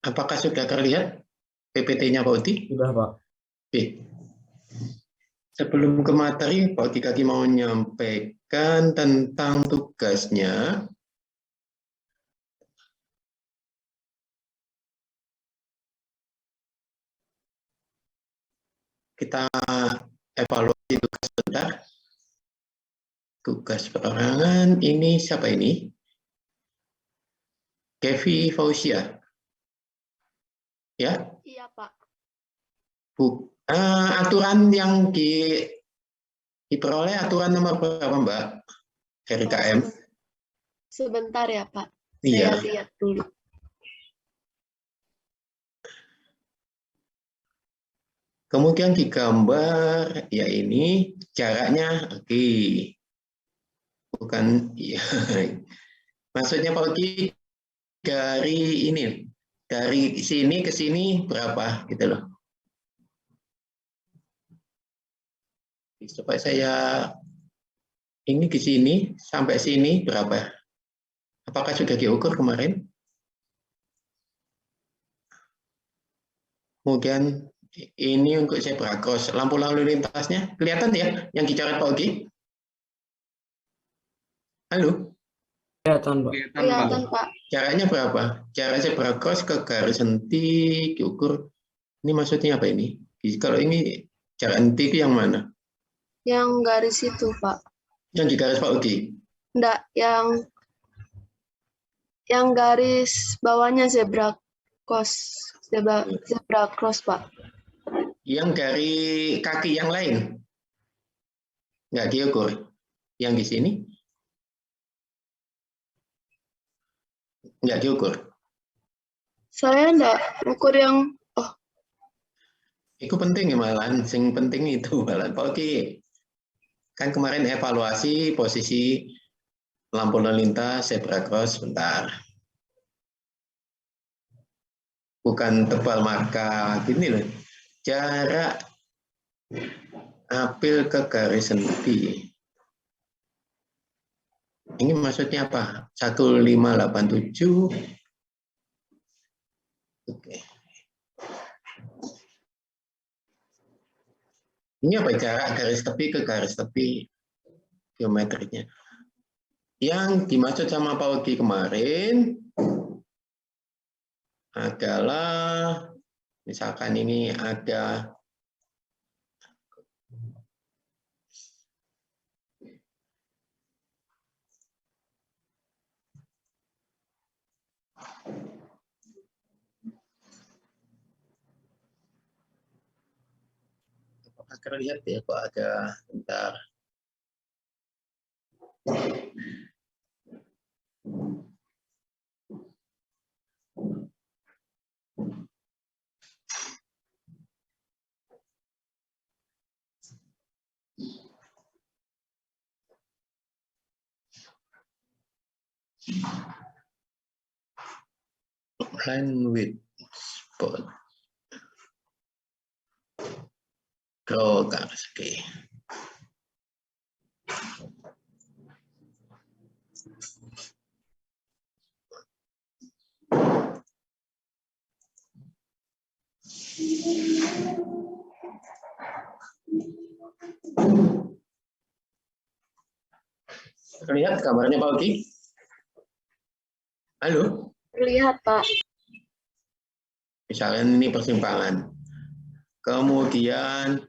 Apakah sudah terlihat PPT-nya Pak Udi? Sudah, Pak. Oke. Sebelum ke materi, Pak Udi Kaki mau menyampaikan tentang tugasnya. Kita evaluasi tugas sebentar. Tugas perorangan ini siapa ini? Kevi Fauzia. Ya? Iya, Pak. Aturan yang diperoleh aturan nomor berapa, Mbak? Dari KM? Sebentar ya, Pak. Iya. Saya lihat dulu. Kemudian di gambar, ya ini jaraknya, oke. Bukan, ya. Maksudnya Pak Oki dari ini, dari sini ke sini berapa gitu loh. Supaya saya ini ke sini sampai sini berapa? Apakah sudah diukur kemarin? Kemudian ini untuk zebra cross, lampu lalu lintasnya kelihatan ya yang dicoret Pak Oki? Halo? Kelihatan, Pak. Kelihatan, Pak. Jaraknya berapa? Jarak zebra cross ke garis henti diukur. Ini maksudnya apa ini? Kalau ini jarak henti itu yang mana? Yang garis itu, Pak. Yang di garis Pak Udi? Enggak, yang garis bawahnya zebra cross. Zebra cross, Pak. Yang dari kaki yang lain? Nggak diukur? Yang di sini? Nggak diukur? Saya enggak ukur yang Itu penting ya malah, yang penting itu malah. Oke, kan kemarin evaluasi posisi lampu lalu lintas zebra cross sebentar. Bukan tebal marka, gini loh. Jarak apil ke garis henti. Ini maksudnya apa? 1587. Oke. Ini apa jarak garis tepi ke garis tepi geometrinya. Yang dimaksud sama Pak Ogi kemarin adalah misalkan ini ada apakah terlihat ya kok ada bentar. Line with spot. Draw garis, oke. Terlihat gambarnya Pak Ogi? Halo? terlihat, Pak. Misalnya ini persimpangan. Kemudian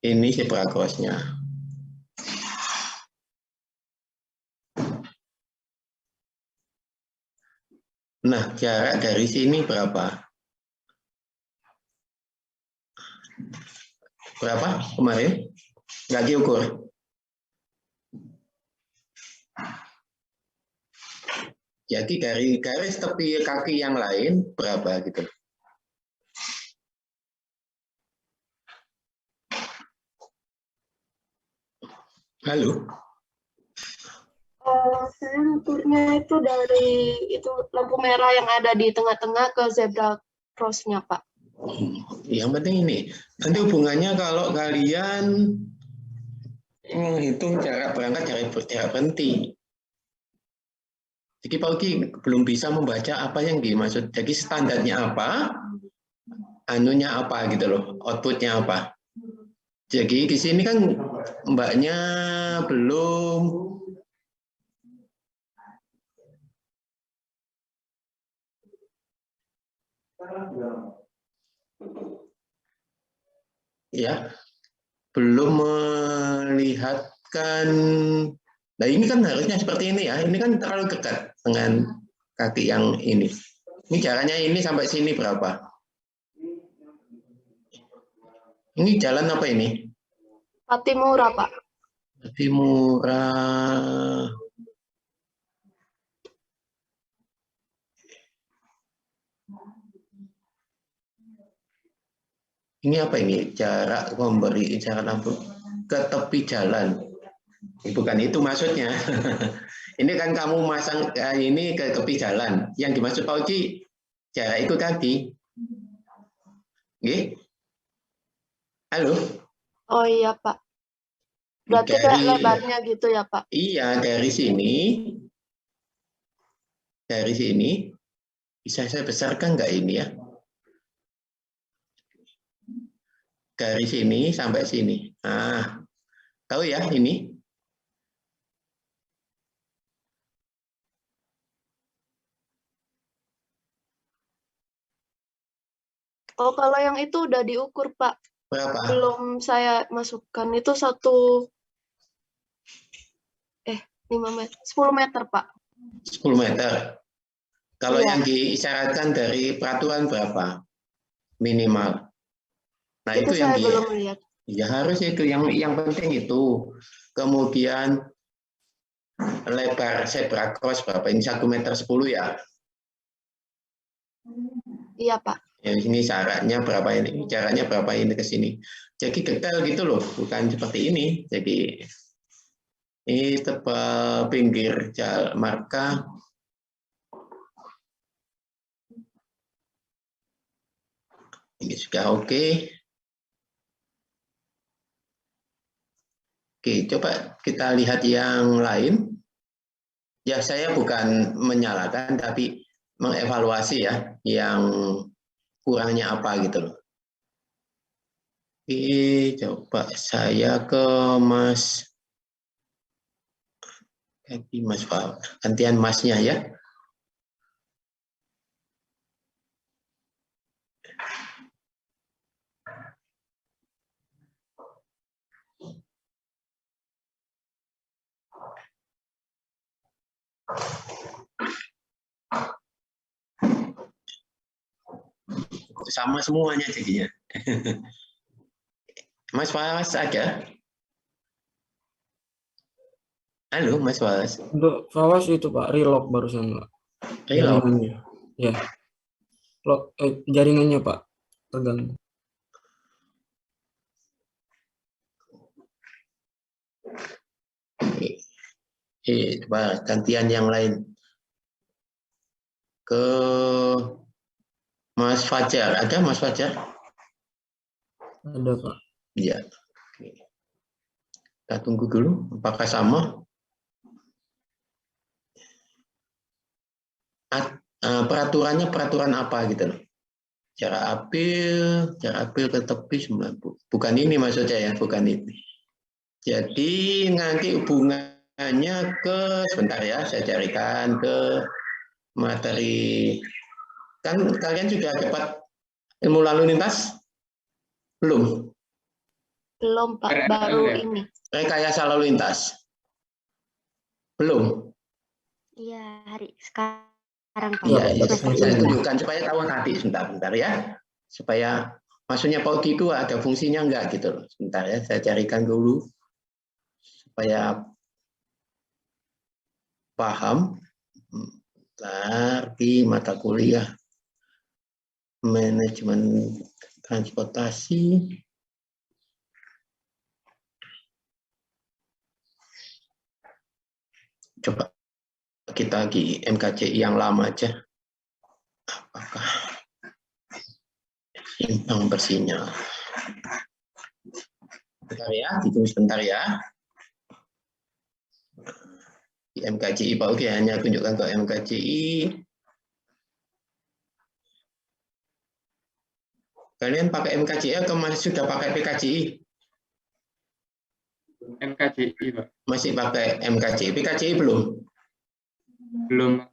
ini zebra cross-nya. Nah, jarak dari sini berapa? Berapa kemarin? Nggak diukur. Jadi dari garis tepi kaki yang lain berapa gitu? Halo? Saya ngukurnya itu dari lampu merah yang ada di tengah-tengah ke zebra cross-nya, Pak. Yang penting ini, nanti hubungannya kalau kalian menghitung jarak berangkat, jarak berhenti. Jadi Pak Uki belum bisa membaca apa yang dimaksud. Jadi standarnya apa, anunya apa gitu loh, outputnya apa. Jadi di sini kan mbaknya belum. Ya, belum melihatkan. Nah ini kan harusnya seperti ini ya. Ini kan terlalu dekat dengan kaki yang ini. Ini jaraknya ini sampai sini berapa? Ini jalan apa ini? Patimura, Pak. Lebih murah. Ini apa ini? Jarak memberi jarak lampu ke tepi jalan. Bukan itu maksudnya. Ini kan kamu masang ini ke tepi jalan. Yang dimaksud Pak Uci, jarak itu tadi. Oke? Halo? Oh iya, Pak. Berarti kayak Dari, lebarnya gitu ya, Pak? iya, dari sini, bisa saya besarkan nggak ini ya? Dari sini sampai sini. Nah, tahu ya ini? Oh, kalau yang itu udah diukur, Pak. Berapa? Belum saya masukkan. Itu 5 meter. 10 meter, Pak. 10 meter. Kalau Iya. yang diisyaratkan dari peraturan berapa? Minimal. Nah, Itu itu yang saya belum lihat. ya harus itu yang penting itu. Kemudian lebar zebra cross berapa? Ini 1,10 meter ya. Iya, Pak. Yang ini jaraknya berapa ini? Jaraknya berapa ini ke sini? Jadi detail gitu loh, bukan seperti ini. Jadi ini tebal pinggir jalan marka. Ini sudah oke. Oke, coba kita lihat yang lain. Ya, saya bukan menyalahkan, tapi mengevaluasi ya, yang kurangnya apa gitu loh. Oke, coba saya ke Mas. Gantian Masnya ya. Sama semuanya jadinya. Mas Walas ada? Halo Mas Walas. Untuk Fawas itu Pak, relock barusan Pak. Relock. Jaringannya. Ya, jaringannya Pak, terganggu. Coba gantian yang lain. Ke Mas Fajar. Ada Mas Fajar? Ada Pak. Iya. Kita tunggu dulu. Apakah sama? Peraturannya peraturan apa gitu loh? Jarak apil ke tepi 90. Bukan ini maksudnya ya, bukan ini. Jadi nanti hubungannya ke, sebentar ya, saya carikan ke materi. Kan kalian sudah dapat ilmu lalu lintas? Belum? Belum, Pak. Baru ini. Rekayasa lalu lintas? Belum? Iya, hari sekarang Pak. Iya, ya, Semester saya ini. tunjukkan supaya tahu nanti, sebentar ya. Supaya maksudnya Pak Uki itu ada fungsinya enggak gitu loh. Sebentar ya, saya carikan dulu. Supaya paham. Bentar, di mata kuliah manajemen transportasi. Coba kita lagi MKCI yang lama aja. Apakah simpang bersinyal? Bentar ya, ditunggu sebentar ya. Di MKCI Pak Ugi hanya tunjukkan ke MKCI. Kalian pakai MKCI atau masih sudah pakai PKCI? MKCI, Pak. Masih pakai MKCI. PKCI belum? Belum.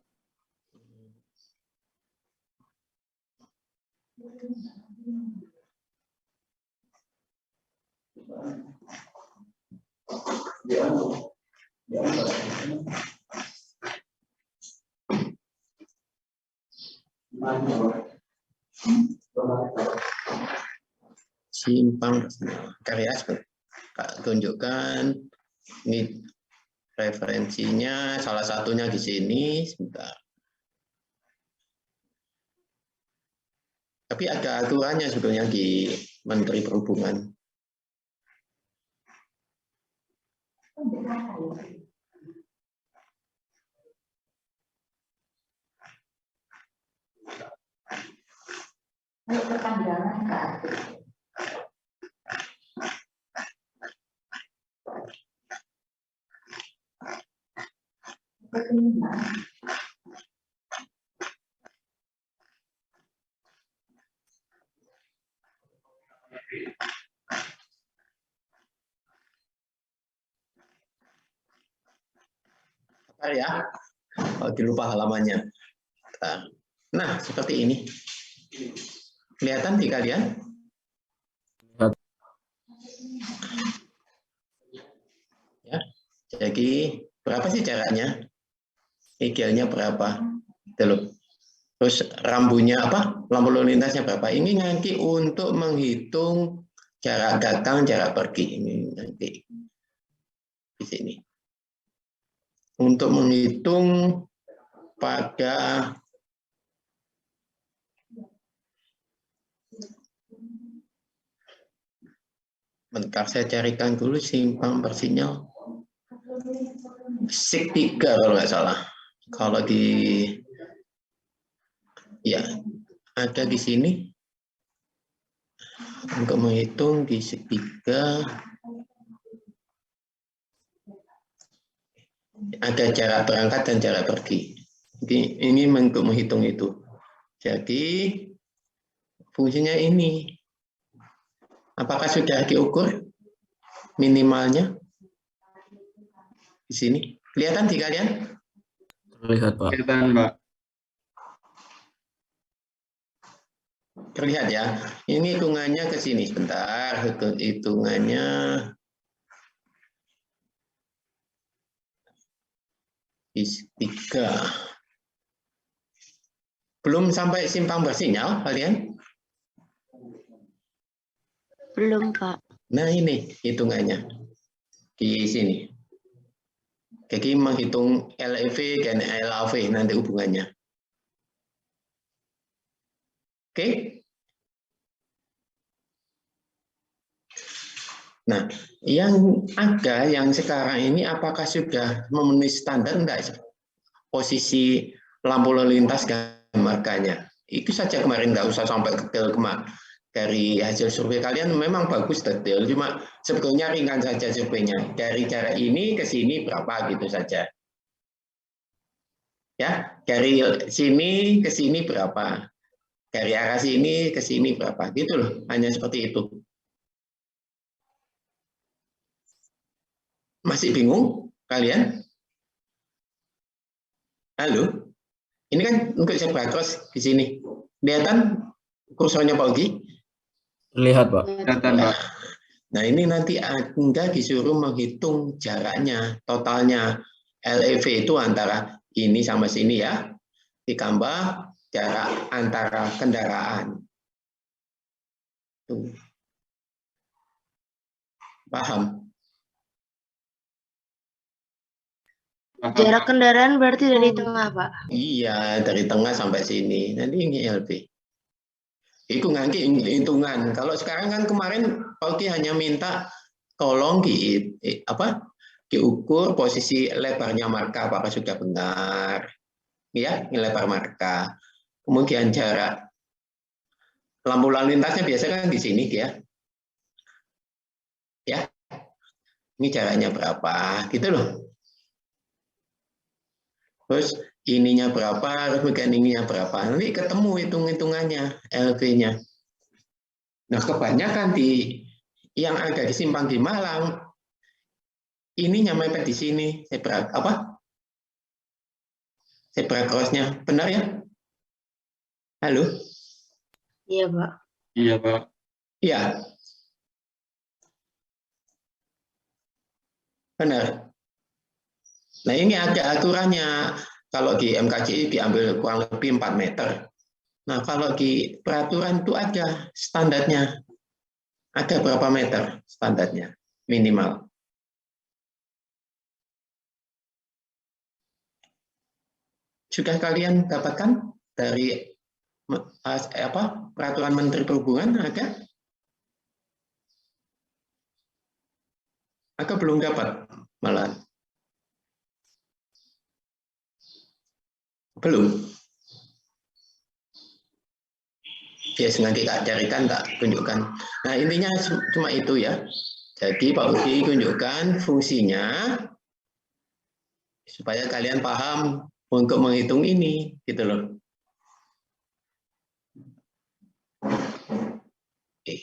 Simpang karya Kak tunjukkan ini referensinya, salah satunya di sini. Sebentar. Tapi ada aturannya sebetulnya di Menteri Perhubungan. Bentar ya, dilupa halamannya. Nah, seperti ini. Kelihatan di kalian? Ya, jadi berapa sih jaraknya? Idealnya berapa? Terus rambunya apa? Lampu lalu lintasnya berapa? Ini nanti untuk menghitung jarak datang, jarak pergi. Ini nanti di sini. Untuk menghitung pada bentar, saya carikan dulu simpang bersinyal. SIG 3 kalau nggak salah. Kalau di ya ada di sini untuk menghitung di SIG 3 ada jarak berangkat dan jarak pergi. Jadi ini untuk menghitung itu. Jadi fungsinya ini. Apakah sudah diukur minimalnya? Di sini. Kelihatan di kalian? Terlihat, Pak. Kelihatan, Pak. Terlihat ya. Ini hitungannya ke sini sebentar. Hitungannya di 3. Belum sampai simpang bersinyal kalian? Belum, Pak. Nah, ini hitungannya di sini. Jadi menghitung LEV dan LAV nanti hubungannya. Oke? Nah, yang ada yang sekarang ini apakah sudah memenuhi standar enggak posisi lampu lalu lintas dan markanya? Itu saja kemarin, nggak usah sampai detail kemarin. Dari hasil survei kalian memang bagus detail, cuma sebetulnya ringan saja surveinya. Dari jarak ini ke sini berapa gitu saja. Ya, dari sini ke sini berapa? Dari arah sini ke sini berapa? Gitu loh, hanya seperti itu. Masih bingung kalian? Halo? Ini kan untuk zebra cross di sini. Kelihatan kursornya Pak Ugi? Terlihat, Pak. Kelihatan, Pak. Nah, ini nanti Anda disuruh menghitung jaraknya, totalnya. LEV itu antara ini sama sini ya, ditambah jarak antara kendaraan. Tuh. Paham? Jarak kendaraan berarti dari tengah, Pak. Iya, dari tengah sampai sini. Nanti ini LB. Itu nanti hitungan. Kalau sekarang kan kemarin Pauki hanya minta tolong diukur posisi lebarnya marka apakah sudah benar. Ya, ini lebar marka. Kemudian jarak lampu lalu lintasnya biasanya kan di sini ya. Ya. Ini jaraknya berapa? Gitu loh. terus ininya berapa, terus mekaniknya berapa. Nanti ketemu hitung-hitungannya, LV-nya. Nah, kebanyakan yang agak disimpang di Malang, ininya mepet di sini, zebra cross-nya. Benar ya? Halo? Iya, Pak. Iya, Pak. Iya. Benar. Nah, ini ada aturannya. Kalau di MKJI diambil kurang lebih 4 meter. Nah, kalau di peraturan itu ada standarnya. Ada berapa meter standarnya minimal. Sudah kalian dapatkan dari peraturan Menteri Perhubungan ada? Atau belum dapat malah? Belum. Ya, nanti tak carikan, tak tunjukkan. Nah, intinya cuma itu ya. Jadi Pak Uki tunjukkan fungsinya supaya kalian paham untuk menghitung ini, gitu loh. Oke.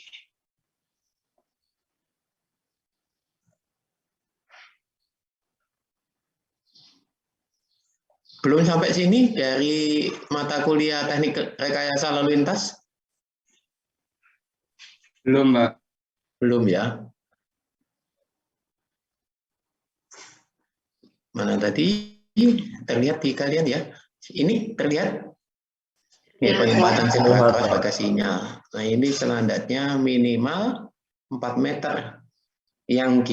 Belum sampai sini dari mata kuliah teknik rekayasa lalu lintas? Belum, Pak. Belum ya. Mana tadi? Terlihat di kalian ya? Ini terlihat? Ini Ya, penempatan zebra terlihat, cross Pak. bagasinya. Nah, ini standarnya minimal 4 meter. Yang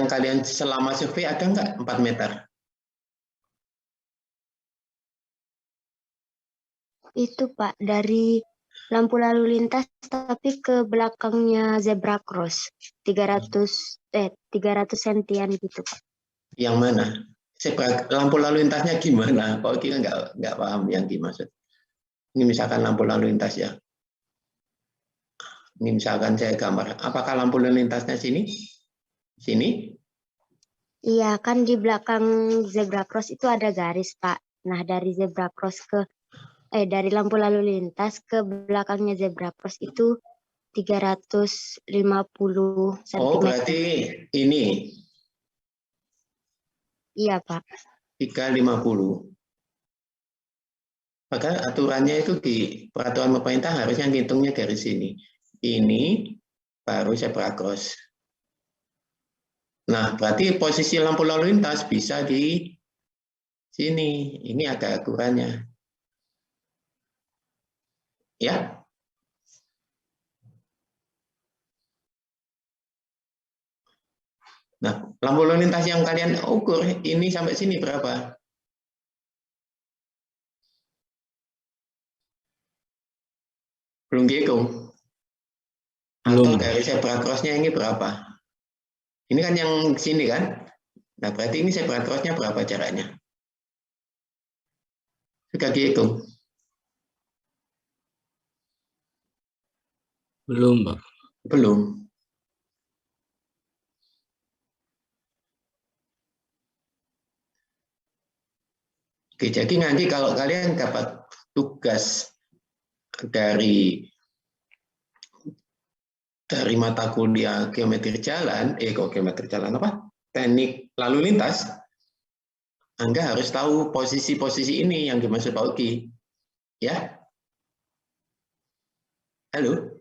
kalian selama survei ada nggak 4 meter? Itu, Pak, dari lampu lalu lintas tapi ke belakangnya zebra cross. 300 sentian gitu, Pak. Yang mana? Lampu lalu lintasnya gimana? Pak Oki nggak paham yang dimaksud. Ini misalkan lampu lalu lintas ya. Ini misalkan saya gambar. Apakah lampu lalu lintasnya sini? Sini? Iya, kan di belakang zebra cross itu ada garis, Pak. Nah, dari zebra cross dari lampu lalu lintas ke belakangnya zebra cross itu 350 cm. Oh, berarti ini Iya, Pak. 350. Maka aturannya itu di peraturan pemerintah harusnya ngitungnya dari sini. Ini baru zebra cross. Nah, berarti posisi lampu lalu lintas bisa di sini. Ini ada aturannya. Ya. Nah, lampu lalu lintas yang kalian ukur ini sampai sini berapa? Belum dihitung. Atau Belum, Pak. dari zebra cross-nya ini berapa? Ini kan yang sini kan? Nah, berarti ini zebra cross-nya berapa jaraknya? Sudah dihitung? Belum, Pak. Belum. Oke, jadi nanti kalau kalian dapat tugas dari mata kuliah geometri jalan, geometri jalan apa? Teknik lalu lintas, Anda harus tahu posisi-posisi ini yang dimaksud Pak Uki. Ya? Halo?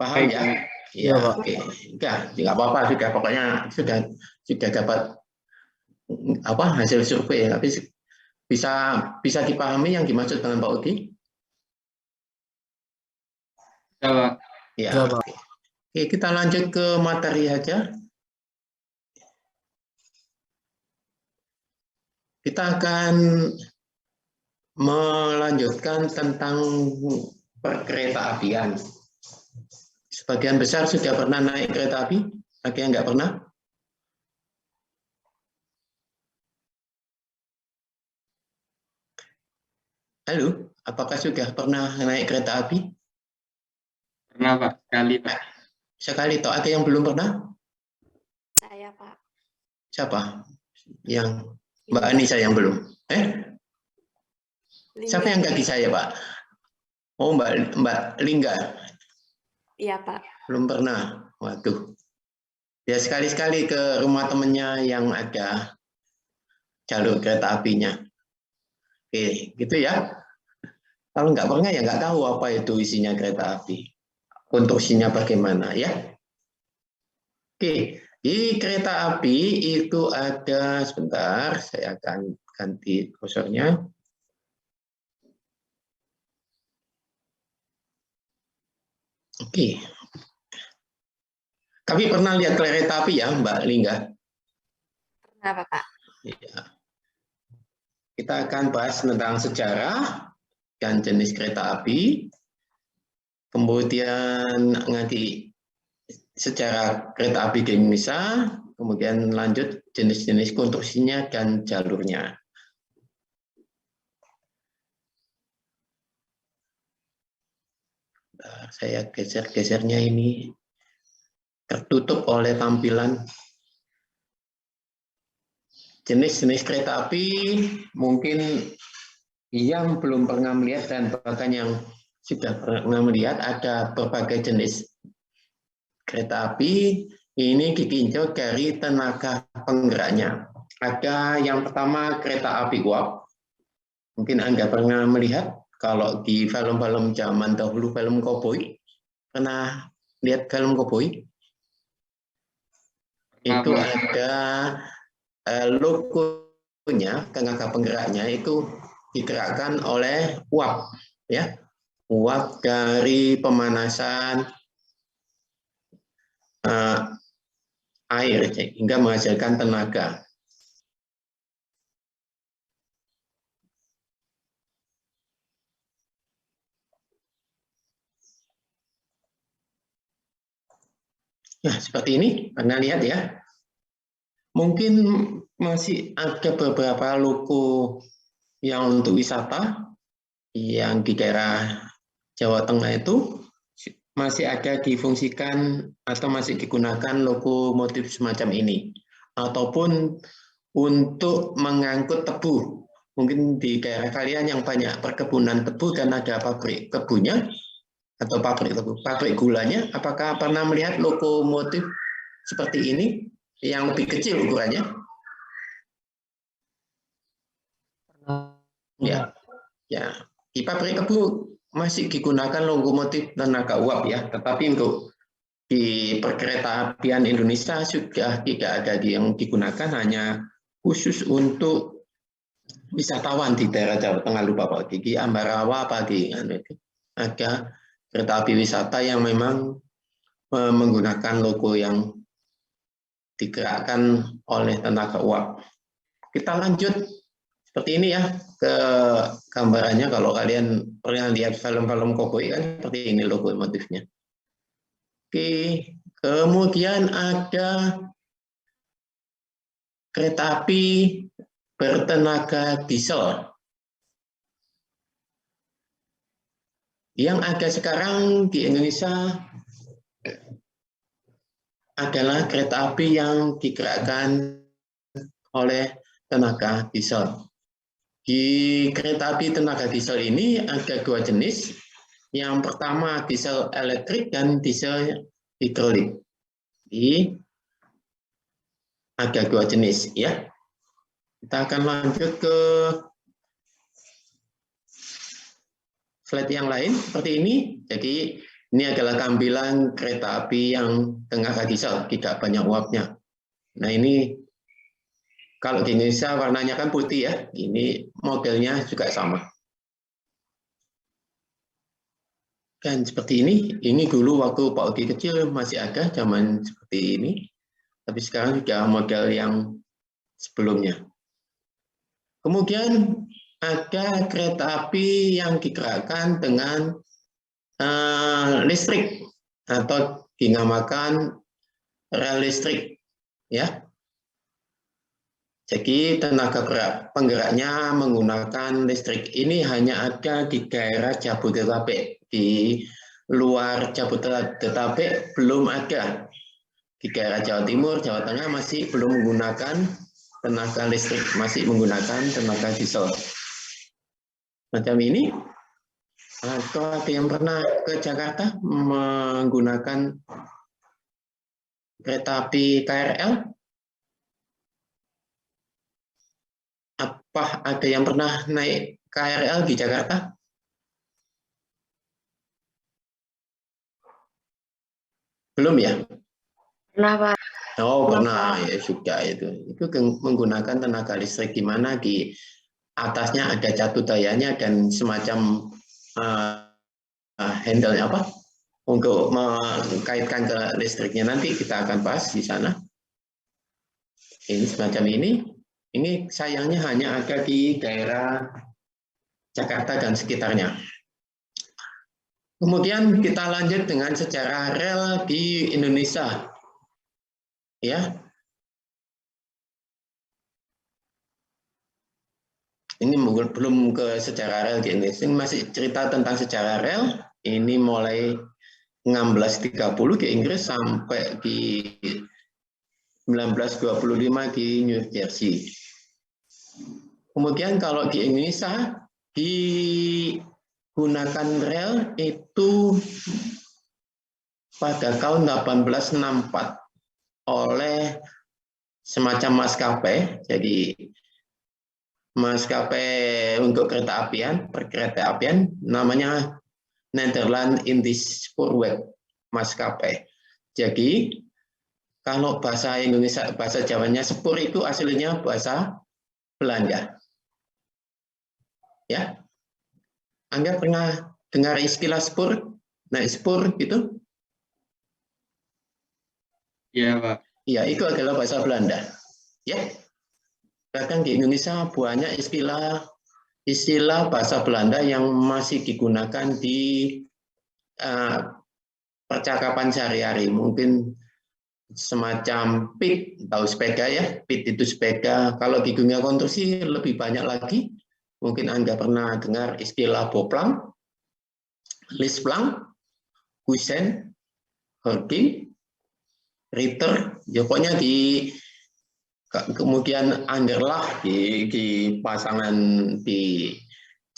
Paham Baik, ya? Pak. Iya, Ya, Pak. oke. Enggak apa-apa, sudah pokoknya sudah dapat hasil survei, tapi bisa dipahami yang dimaksud dengan Pak Uki? Bisa, Pak. Ya, Bisa, Pak. oke. Oke, kita lanjut ke materi aja. Kita akan melanjutkan tentang perkereta apian. Sebagian besar sudah pernah naik kereta api, ada yang nggak pernah? Halo, apakah sudah pernah naik kereta api? Pernah, Pak. Sekali, Pak. Sekali, toh ada yang belum pernah? Saya, Pak. Siapa? Yang Mbak Anissa yang belum. Siapa Lingga. yang kaki saya, Pak? Oh, Mbak Lingga. Iya, Pak. Belum pernah. Waduh. Ya sekali-sekali ke rumah temennya yang ada jalur kereta apinya. Oke, gitu ya. Kalau nggak pernah ya nggak tahu apa itu isinya kereta api. Konstruksinya bagaimana ya. Oke, di kereta api itu ada, sebentar, saya akan ganti kursornya. Oke. Kami pernah lihat kereta api ya, Mbak Lingga? Kenapa, Pak? Ya. Kita akan bahas tentang sejarah dan jenis kereta api. Kemudian nanti sejarah kereta api di Indonesia, kemudian lanjut jenis-jenis konstruksinya dan jalurnya. Saya geser-gesernya ini tertutup oleh tampilan jenis-jenis kereta api. Mungkin yang belum pernah melihat dan bahkan yang sudah pernah melihat, ada berbagai jenis kereta api. Ini ditinjau dari tenaga penggeraknya. Ada yang pertama kereta api uap. Mungkin Anda pernah melihat kalau di film-film zaman dahulu, film koboi. Pernah lihat film koboi? Itu ada logonya, tenaga penggeraknya itu digerakkan oleh uap, ya, uap dari pemanasan air hingga menghasilkan tenaga. Nah, seperti ini, Anda lihat ya. Mungkin masih ada beberapa logo yang untuk wisata yang di daerah Jawa Tengah itu masih ada difungsikan atau masih digunakan lokomotif semacam ini. Ataupun untuk mengangkut tebu. Mungkin di daerah kalian yang banyak perkebunan tebu dan ada pabrik tebunya atau pabrik tebu, pabrik gulanya, apakah pernah melihat lokomotif seperti ini yang lebih kecil ukurannya? Ya, ya. Di pabrik tebu masih digunakan lokomotif tenaga uap ya, tetapi untuk di perkereta apian Indonesia sudah tidak ada yang digunakan, hanya khusus untuk wisatawan di daerah Jawa Tengah, lupa Pak, di Ambarawa pagi ada kereta api wisata yang memang menggunakan logo yang digerakkan oleh tenaga uap. Kita lanjut seperti ini ya ke gambarannya. Kalau kalian pernah lihat film-film koboi kan seperti ini logo motifnya. Oke, kemudian ada kereta api bertenaga diesel. Yang ada sekarang di Indonesia adalah kereta api yang digerakkan oleh tenaga diesel. Di kereta api tenaga diesel ini ada dua jenis. Yang pertama diesel elektrik dan diesel hidrolik. Jadi ada dua jenis ya. Kita akan lanjut ke slide yang lain seperti ini. Jadi ini adalah tampilan kereta api yang tenaga diesel, tidak banyak uapnya. Nah ini kalau di Indonesia warnanya kan putih ya, ini modelnya juga sama. Dan seperti ini dulu waktu Pak Odi kecil masih ada zaman seperti ini, tapi sekarang sudah model yang sebelumnya. Kemudian ada kereta api yang digerakkan dengan listrik atau dinamakan rel listrik, ya. Jadi tenaga penggeraknya menggunakan listrik. Ini hanya ada di daerah Jabodetabek. Di luar Jabodetabek belum ada. Di daerah Jawa Timur, Jawa Tengah masih belum menggunakan tenaga listrik masih menggunakan tenaga diesel. Macam ini, atau ada yang pernah ke Jakarta menggunakan kereta api KRL? Apa ada yang pernah naik KRL di Jakarta? Belum ya? Pernah, Pak. Oh, Pernah, pernah ya juga itu. Itu menggunakan tenaga listrik di mana di atasnya ada catu dayanya dan semacam handle-nya apa? Untuk mengkaitkan ke listriknya, nanti kita akan bahas di sana. Ini semacam ini. Ini sayangnya hanya ada di daerah Jakarta dan sekitarnya. Kemudian kita lanjut dengan sejarah rel di Indonesia. Ya. Ini belum ke sejarah rel di Indonesia. Ini masih cerita tentang sejarah rel. Ini mulai 1630 di Inggris sampai di 1925 di New Jersey. Kemudian kalau di Indonesia digunakan rel itu pada tahun 1864 oleh semacam maskapai. Jadi maskapai untuk kereta apian, perkereta apian namanya Nederland Indisch Spoorweg maskapai. Jadi kalau bahasa Indonesia, bahasa Jawanya spur itu aslinya bahasa Belanda. Ya, Anda pernah dengar istilah spur? Naik spur gitu? Iya, Pak. Ya, itu adalah bahasa Belanda. Ya, bahkan di Indonesia banyak istilah bahasa Belanda yang masih digunakan di percakapan sehari-hari. Mungkin semacam pit, tahu sepeda ya, pit itu sepeda. Kalau di dunia konstruksi lebih banyak lagi. Mungkin Anda pernah dengar istilah boplang, lisplang, kusen, herding, ritter, ya pokoknya kemudian underlah di pasangan di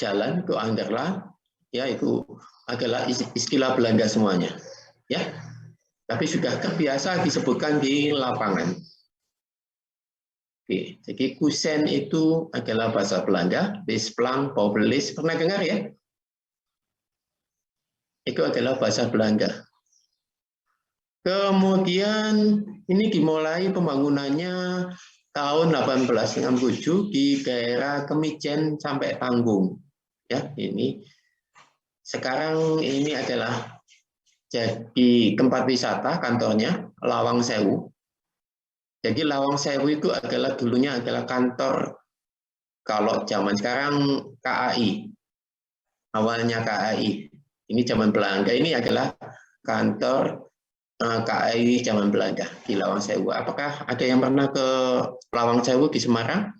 jalan itu underlah, ya itu adalah istilah Belanda semuanya, ya. Tapi sudah terbiasa disebutkan di lapangan. Oke, jadi kusen itu adalah bahasa Belanda, lisplang, paubelis, pernah dengar ya? Itu adalah bahasa Belanda. Kemudian ini dimulai pembangunannya tahun 1867 di daerah Kemijen sampai Tanggung. Ya, ini sekarang ini adalah jadi tempat wisata kantornya Lawang Sewu. Jadi Lawang Sewu itu adalah dulunya adalah kantor, kalau zaman sekarang KAI, awalnya KAI. Ini zaman Belanda, ini adalah kantor KAI zaman Belanda di Lawang Sewu. Apakah ada yang pernah ke Lawang Sewu di Semarang?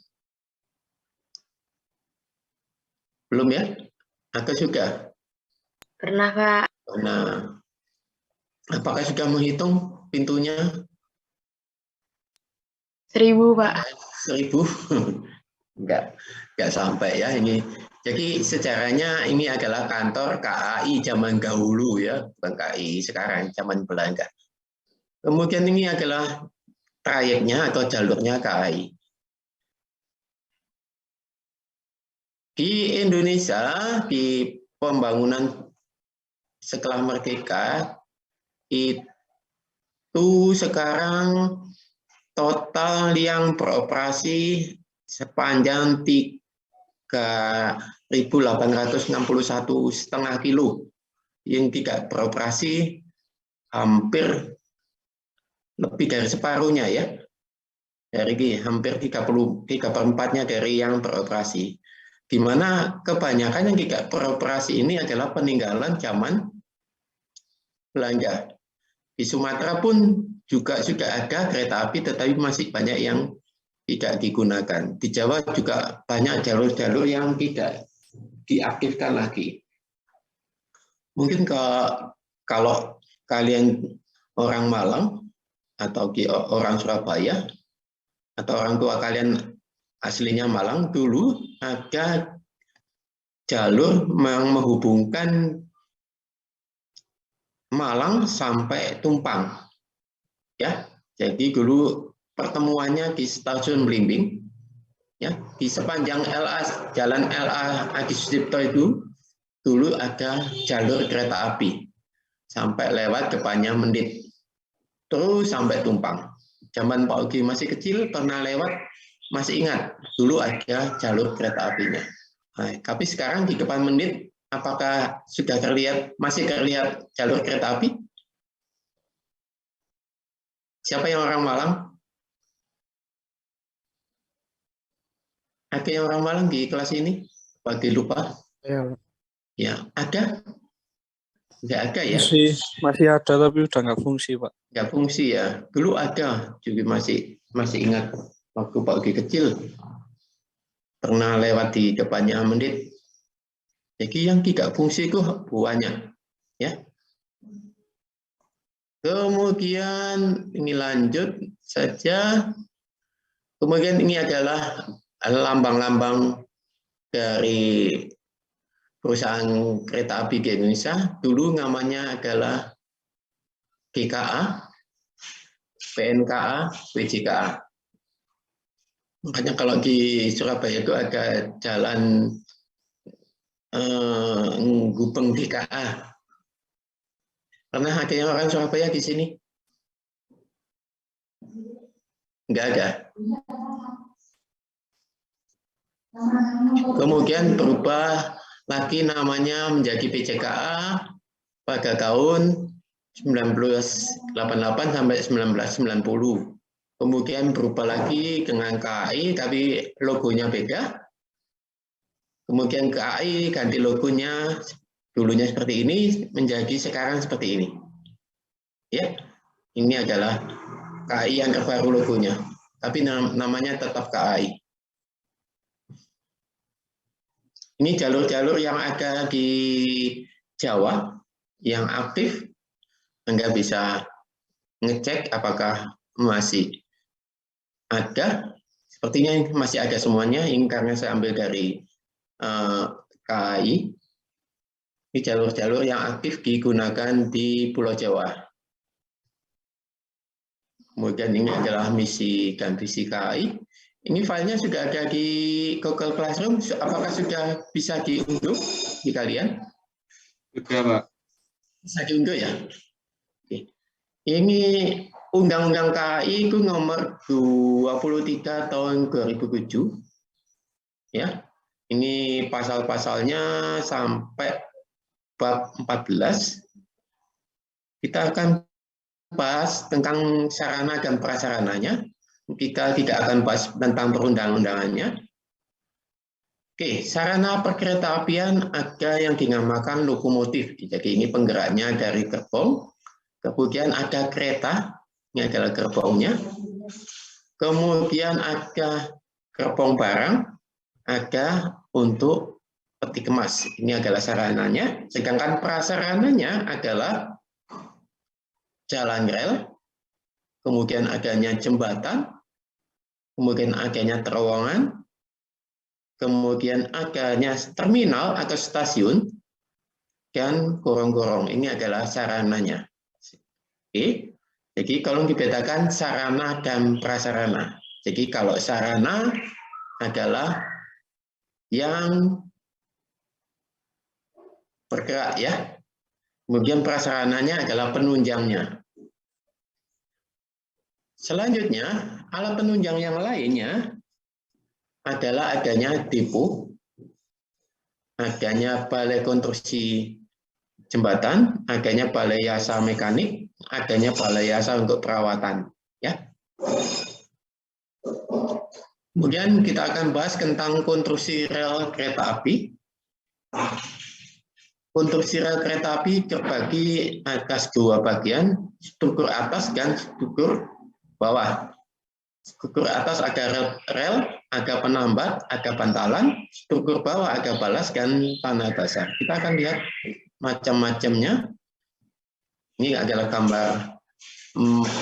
Belum ya? Atau sudah? Pernah, Pak. Nah, apakah sudah menghitung pintunya? 1000, Pak. 1000? Enggak sampai ya ini. Jadi sejarahnya ini adalah kantor KAI zaman dahulu ya, bukan KAI sekarang, zaman Belanda. Kemudian ini adalah trayeknya atau jalurnya KAI. Di Indonesia, di pembangunan setelah merdeka, itu sekarang total yang beroperasi sepanjang 3.861,5 kilo. Yang tidak beroperasi hampir lebih dari separuhnya ya. Dari hampir 3/4-nya dari yang beroperasi. Di mana kebanyakan yang tidak beroperasi ini adalah peninggalan zaman Belanda. Di Sumatera pun juga sudah ada kereta api, tetapi masih banyak yang tidak digunakan. Di Jawa juga banyak jalur-jalur yang tidak diaktifkan lagi. Mungkin kalau kalian orang Malang atau orang Surabaya atau orang tua kalian aslinya Malang, dulu ada jalur yang menghubungkan Malang sampai Tumpang. Ya, jadi dulu pertemuannya di stasiun Blimbing. Ya, di sepanjang Jalan LA Adi Sucipto itu dulu ada jalur kereta api sampai lewat depannya Mendit, terus sampai Tumpang. Zaman Pak Ugi masih kecil pernah lewat, masih ingat dulu ada jalur kereta apinya. Nah, tapi sekarang di depan Mendit, apakah sudah masih terlihat jalur kereta api? Siapa yang orang Malang? Ada yang orang Malang di kelas ini? Bagi lupa? Ya, ada? Nggak ada ya? Masih ada tapi udah nggak fungsi, Pak. Nggak fungsi ya. Dulu ada, juga masih ingat waktu Pak Ugi kecil pernah lewat di depannya Mendit. Jadi yang tidak fungsi itu banyak, ya. Kemudian ini lanjut saja. Kemudian ini adalah lambang-lambang dari perusahaan kereta api di Indonesia. Dulu namanya adalah GKA, PNKA, WJKA. Makanya kalau di Surabaya itu ada jalan Gubeng GKA. Pernah ada yang orang Surabaya di sini? Enggak ada. Kemudian berubah lagi namanya menjadi PJKA pada tahun 1988 sampai 1990. Kemudian berubah lagi dengan KAI, tapi logonya beda. Kemudian KAI ganti logonya, dulunya seperti ini, menjadi sekarang seperti ini. Ya, ini adalah KAI yang terbaru logonya, tapi namanya tetap KAI. Ini jalur-jalur yang ada di Jawa yang aktif, Anda bisa ngecek apakah masih ada. Sepertinya masih ada semuanya, ini karena saya ambil dari KAI. Ini jalur-jalur yang aktif digunakan di Pulau Jawa. Kemudian ini adalah misi dan visi KAI. Ini filenya sudah ada di Google Classroom. Apakah sudah bisa diunduh di kalian? Sudah, Pak. Bisa diunduh ya? Oke. Ini Undang-Undang KAI itu nomor 23 tahun 2007. Ya. Ini pasal-pasalnya sampai bab 14. Kita akan bahas tentang sarana dan prasarananya. Kita tidak akan bahas tentang perundang-undangannya. Oke, sarana perkereta-apian ada yang dinamakan lokomotif. Jadi ini penggeraknya dari gerbong. Kemudian ada kereta, ini adalah gerbongnya. Kemudian ada gerbong barang, ada untuk peti kemas. Ini adalah sarananya. Sedangkan prasarananya adalah jalan rel, kemudian adanya jembatan, kemudian adanya terowongan, kemudian adanya terminal atau stasiun, dan gorong-gorong. Ini adalah sarananya. Oke. Jadi kalau dibedakan sarana dan prasarana. Jadi kalau sarana adalah yang bergerak ya. Kemudian prasarananya adalah penunjangnya. Selanjutnya, alat penunjang yang lainnya adalah adanya depo, adanya balai konstruksi jembatan, adanya balai jasa mekanik, adanya balai jasa untuk perawatan. Ya. Kemudian kita akan bahas tentang konstruksi rel kereta api. Konstruksi rel kereta api terbagi atas dua bagian, struktur atas dan struktur bawah. Struktur atas ada rel, ada penambat, ada bantalan. Struktur bawah ada balas dan tanah dasar. Kita akan lihat macam-macamnya. Ini adalah gambar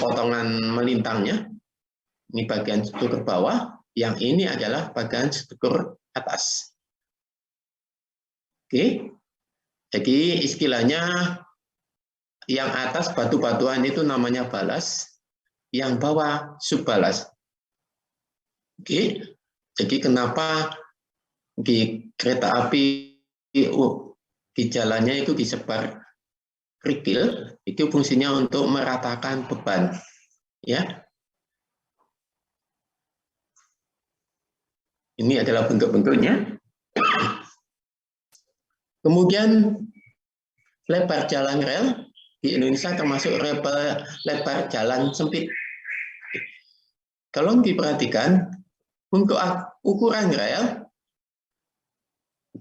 potongan melintangnya. Ini bagian struktur bawah, yang ini adalah bagian struktur atas. Oke, jadi istilahnya yang atas batu-batuan itu namanya balas, yang bawah subbalas. Oke, jadi kenapa di kereta api di jalannya itu disebar kerikil, itu fungsinya untuk meratakan beban, ya. Ini adalah bentuk-bentuknya. Kemudian lebar jalan rel di Indonesia termasuk lebar jalan sempit. Kalau diperhatikan, untuk ukuran rel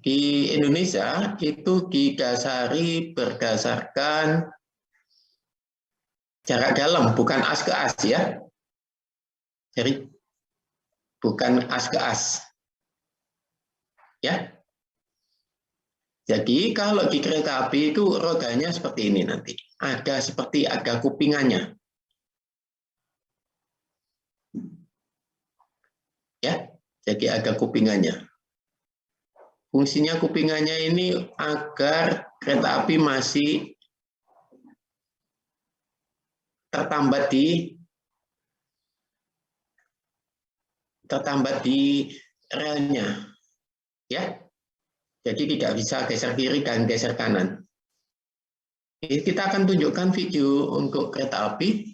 di Indonesia itu didasari berdasarkan jarak dalam, bukan as ke as, ya. Jadi bukan as ke as. Ya. Jadi kalau di kereta api itu rodanya seperti ini nanti. Ada kupingannya. Ya. Jadi ada kupingannya. Fungsinya kupingannya ini agar kereta api masih tertambat di relnya. Ya, jadi tidak bisa geser kiri dan geser kanan. Kita akan tunjukkan video untuk kereta api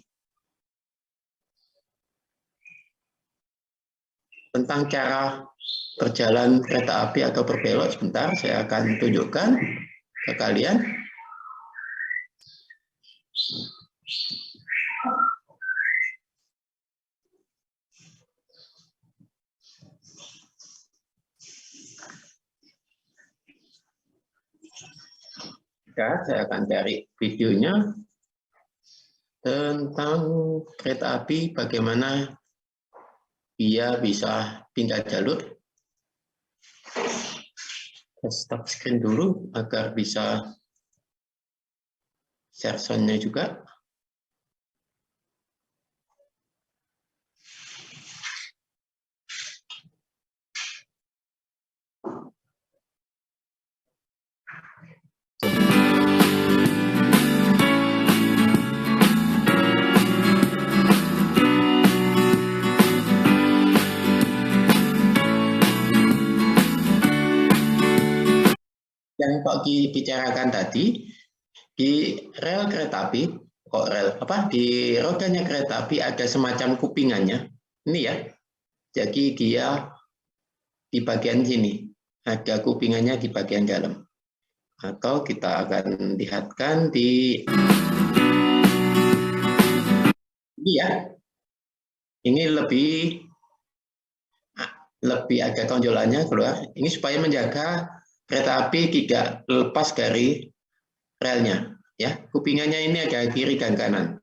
tentang cara berjalan kereta api atau berbelok. Sebentar, saya akan tunjukkan ke kalian. Ya, saya akan cari videonya tentang kereta api, bagaimana dia bisa pindah jalur. Saya stop screen dulu agar bisa share sound-nya juga. Yang Pak Ki bicarakan tadi, di rel kereta api, di rodanya kereta api ada semacam kupingannya. Ini ya, jadi dia di bagian sini, ada kupingannya di bagian dalam. Atau kita akan lihatkan di ini ya, ini lebih ada tonjolannya keluar. Ini supaya menjaga kereta api tidak lepas dari relnya, ya. Kupingannya ini ada kiri dan kanan.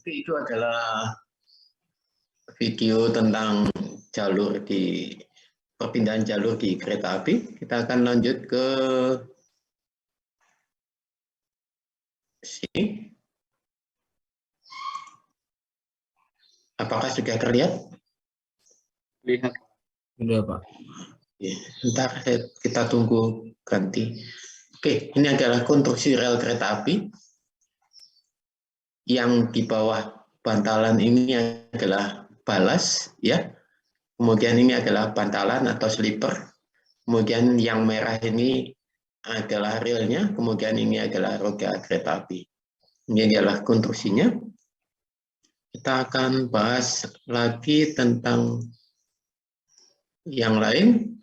Itu adalah video tentang perpindahan jalur di kereta api. Kita akan lanjut ke sini. Apakah sudah terlihat? Lihat. Sudah, Pak. Ya, ntar kita tunggu ganti. Oke, ini adalah konstruksi rel kereta api. Yang di bawah bantalan ini adalah balas, ya. Kemudian ini adalah bantalan atau sleeper. Kemudian yang merah ini adalah relnya. Kemudian ini adalah roda kereta api. Ini adalah konstruksinya. Kita akan bahas lagi tentang yang lain,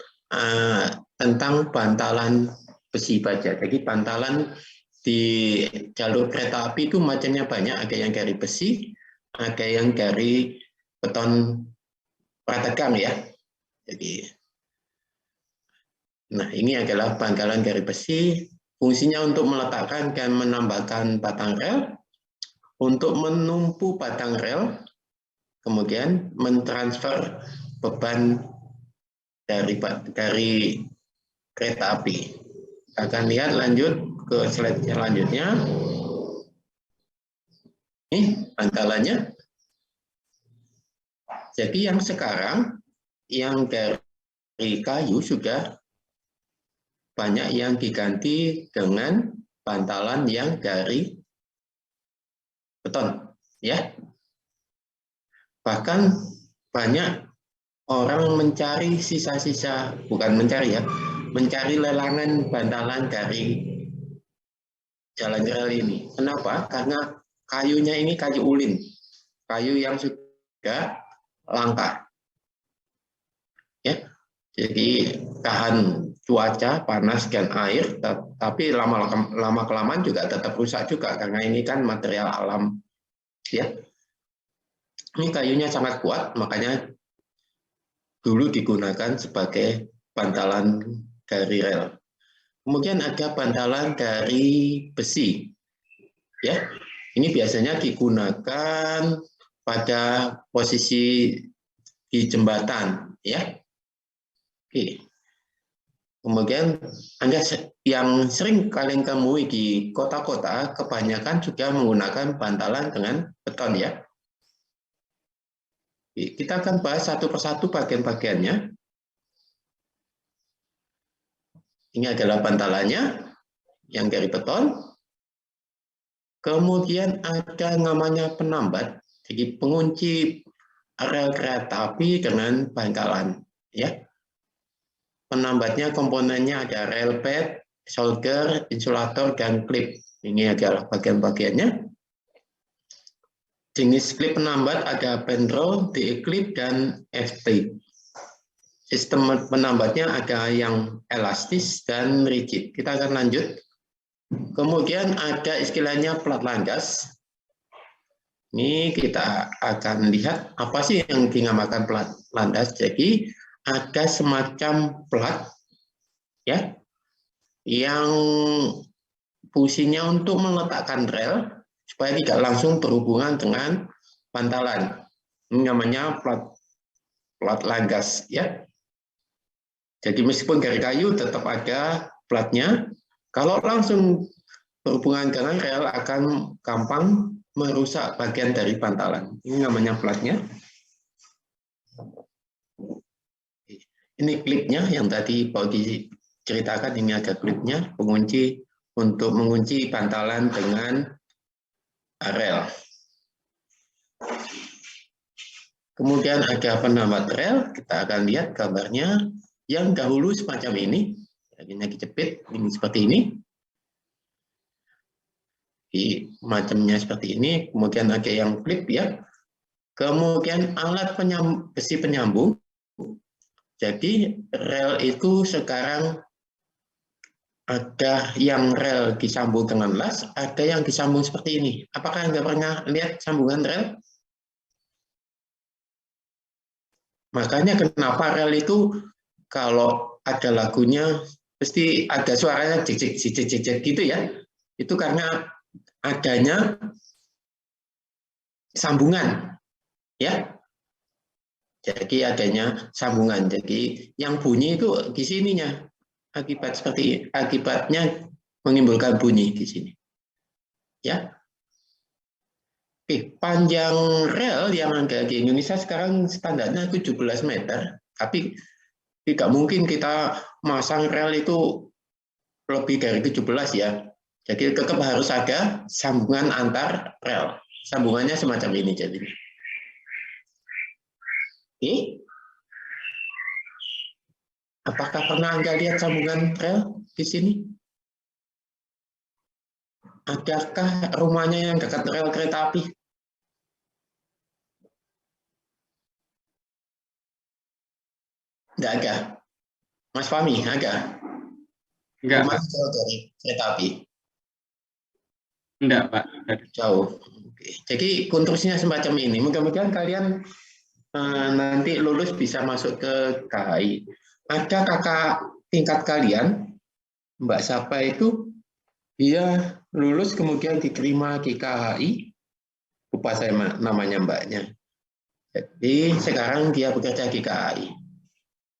tentang bantalan besi baja. Jadi bantalan di jalur kereta api itu macamnya banyak. Ada yang dari besi, ada yang dari beton prategang, ya. Jadi, nah ini adalah bantalan dari besi. Fungsinya untuk meletakkan dan menambahkan batang rel, untuk menumpu batang rel, kemudian mentransfer beban dari kereta api. Kita akan lihat lanjut ke slide selanjutnya. Ini bantalannya. Jadi yang sekarang, yang dari kayu sudah banyak yang diganti dengan bantalan yang dari beton, ya. Bahkan banyak orang mencari sisa-sisa, bukan mencari ya, mencari lelangan bantalan dari jalan rel ini. Kenapa? Karena kayunya ini kayu ulin, kayu yang sudah langka. Ya, jadi tahan cuaca, panas dan air, tapi lama kelamaan juga tetap rusak juga karena ini kan material alam. Ya, ini kayunya sangat kuat, makanya dulu digunakan sebagai bantalan dari rel. Kemudian ada bantalan dari besi. Ya, ini biasanya digunakan pada posisi di jembatan, ya. Oke. Kemudian Anda yang sering kalian temui di kota-kota kebanyakan juga menggunakan bantalan dengan beton, ya. Kita akan bahas satu persatu bagian-bagiannya. Ini adalah bantalannya yang dari beton. Kemudian ada namanya penambat, jadi pengunci rel kereta api dengan bantalan. Ya, penambatnya komponennya ada rel pad, solder, insulator, dan klip. Ini adalah bagian-bagiannya. Jenis klip penambat ada pendrol, D-klip, dan F-klip. Sistem penambatnya ada yang elastis dan rigid. Kita akan lanjut. Kemudian ada istilahnya plat landas. Ini kita akan lihat apa sih yang dinamakan plat landas. Jadi ada semacam plat, ya, yang fungsinya untuk meletakkan rel supaya tidak langsung berhubungan dengan bantalan. Ini namanya plat landas, ya. Jadi meskipun dari kayu tetap ada platnya. Kalau langsung berhubungan dengan rel akan gampang merusak bagian dari bantalan. Ini namanya platnya. Ini klipnya yang tadi Pak diceritakan, ini ada klipnya, pengunci untuk mengunci bantalan dengan rel. Kemudian ada penambat rel, kita akan lihat gambarnya. Yang dahulu semacam ini, akhirnya dijepit, ini seperti ini. Macamnya seperti ini, kemudian ada yang klip, ya. Kemudian alat besi penyambung. Jadi rel itu sekarang ada yang rel disambung dengan las, ada yang disambung seperti ini. Apakah Anda pernah lihat sambungan rel? Makanya kenapa rel itu kalau ada lagunya pasti ada suaranya jejek gitu ya. Itu karena adanya sambungan, ya. Jadi adanya sambungan. Jadi yang bunyi itu di sininya. Akibatnya menimbulkan bunyi di sini. Ya. Oke, panjang rel yang ada di Indonesia sekarang standarnya 17 meter, tapi tidak mungkin kita masang rel itu lebih dari 17 ya. Jadi tetap harus ada sambungan antar rel. Sambungannya semacam ini jadi. Oke. Apakah pernah Anda lihat sambungan rel di sini? Adakah rumahnya yang dekat rel kereta api? Tidak ada. Mas Fahmi, ada? Enggak, Rumah Pak. jauh dari kereta api? Enggak, Pak. Jauh. Oke. Jadi konstruksinya semacam ini. Mudah-mudahan kalian nanti lulus bisa masuk ke KHI. Ada kakak tingkat kalian, Mbak Sapa itu, dia lulus kemudian diterima di KHI, lupa saya namanya mbaknya. Jadi sekarang dia bekerja di KHI.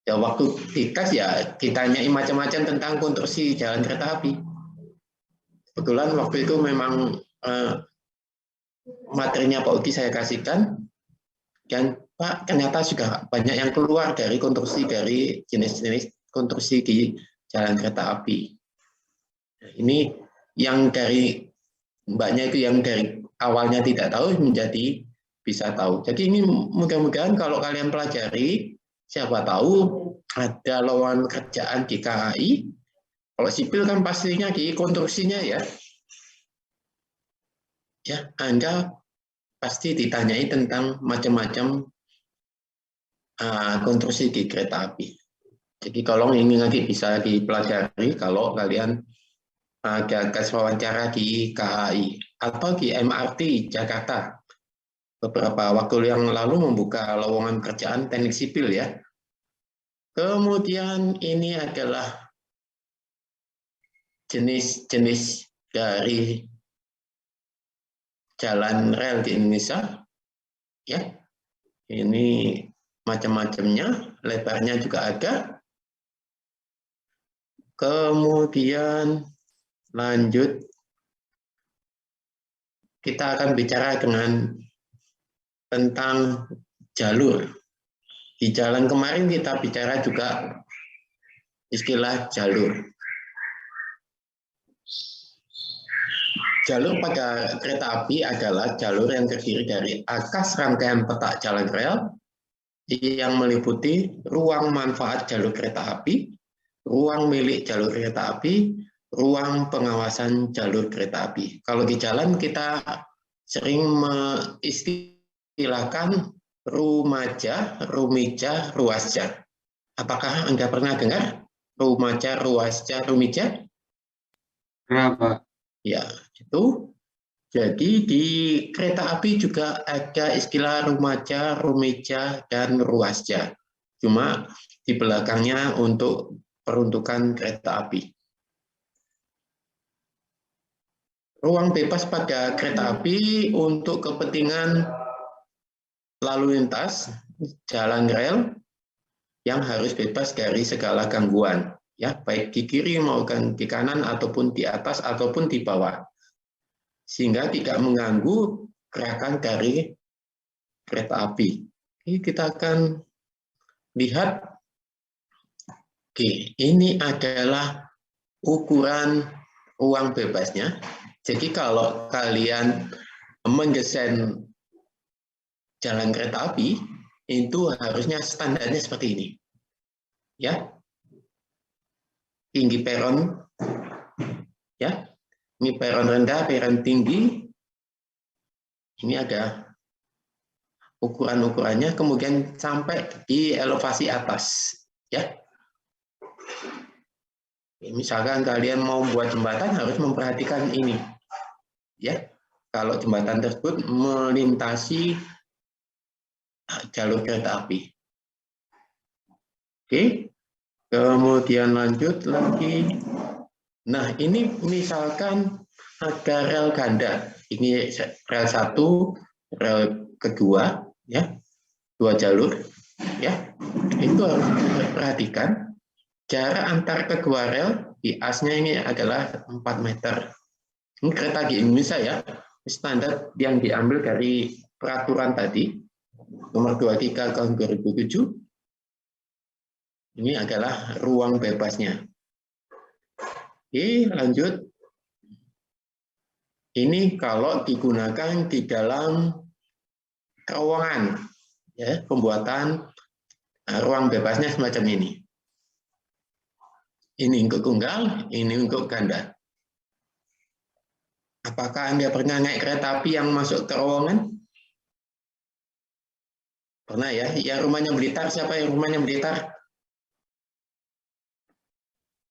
Ya waktu dites ya ditanyai macam-macam tentang konstruksi jalan kereta api. Kebetulan waktu itu memang materinya Pak Ugi saya kasihkan, dan Pak ternyata juga banyak yang keluar dari konstruksi dari jenis-jenis konstruksi di jalan kereta api. Nah, ini yang dari mbaknya itu yang dari awalnya tidak tahu menjadi bisa tahu. Jadi ini mudah-mudahan kalau kalian pelajari, siapa tahu ada lowongan kerjaan di KHI. Kalau sipil kan pastinya di konstruksinya ya. Ya, Anda pasti ditanyai tentang macam-macam konstruksi di kereta api. Jadi tolong ini nanti bisa dipelajari kalau kalian ada tes wawancara di KHI atau di MRT Jakarta. Beberapa waktu yang lalu membuka lowongan kerjaan teknik sipil ya. Kemudian ini adalah jenis-jenis dari jalan rel di Indonesia. Ya, ini macam-macamnya, lebarnya juga ada. Kemudian lanjut, kita akan bicara tentang jalur. Di jalan kemarin kita bicara juga istilah jalur. Jalur pada kereta api adalah jalur yang terdiri dari akas rangkaian petak jalan rel yang meliputi ruang manfaat jalur kereta api, ruang milik jalur kereta api, ruang pengawasan jalur kereta api. Kalau di jalan kita sering mengistilahkan rumaja, rumija, ruasja. Apakah Anda pernah dengar rumaja, ruasja, rumija? Kenapa? Ya, itu. Jadi di kereta api juga ada istilah rumaja, rumija, dan ruasja. Cuma di belakangnya untuk peruntukan kereta api. Ruang bebas pada kereta api untuk kepentingan lalu lintas jalan rel yang harus bebas dari segala gangguan, ya baik di kiri maupun di kanan ataupun di atas ataupun di bawah, sehingga tidak mengganggu gerakan dari kereta api. Ini kita akan lihat. Oke, ini adalah ukuran ruang bebasnya. Jadi kalau kalian mendesain jalan kereta api, itu harusnya standarnya seperti ini. Ya. Tinggi peron, ya. Ini peron rendah, peron tinggi. Ini ada ukuran-ukurannya, kemudian sampai di elevasi atas, ya. Misalkan kalian mau buat jembatan harus memperhatikan ini, ya. Kalau jembatan tersebut melintasi jalur kereta api. Oke, kemudian lanjut lagi. Nah, ini misalkan ada rel ganda. Ini rel 1, rel kedua, ya, 2 jalur, ya, itu harus diperhatikan jarak antar kedua rel di asnya ini adalah 4 meter. Ini kereta di Indonesia ya, standar yang diambil dari peraturan tadi, nomor 23 tahun 2007. Ini adalah ruang bebasnya. Oke, lanjut. Ini kalau digunakan di dalam terowongan, ya, pembuatan ruang bebasnya semacam ini. Ini untuk tunggal, ini untuk ganda. Apakah Anda pernah naik kereta api yang masuk terowongan? Pernah ya? Yang rumahnya Blitar, siapa yang rumahnya Blitar?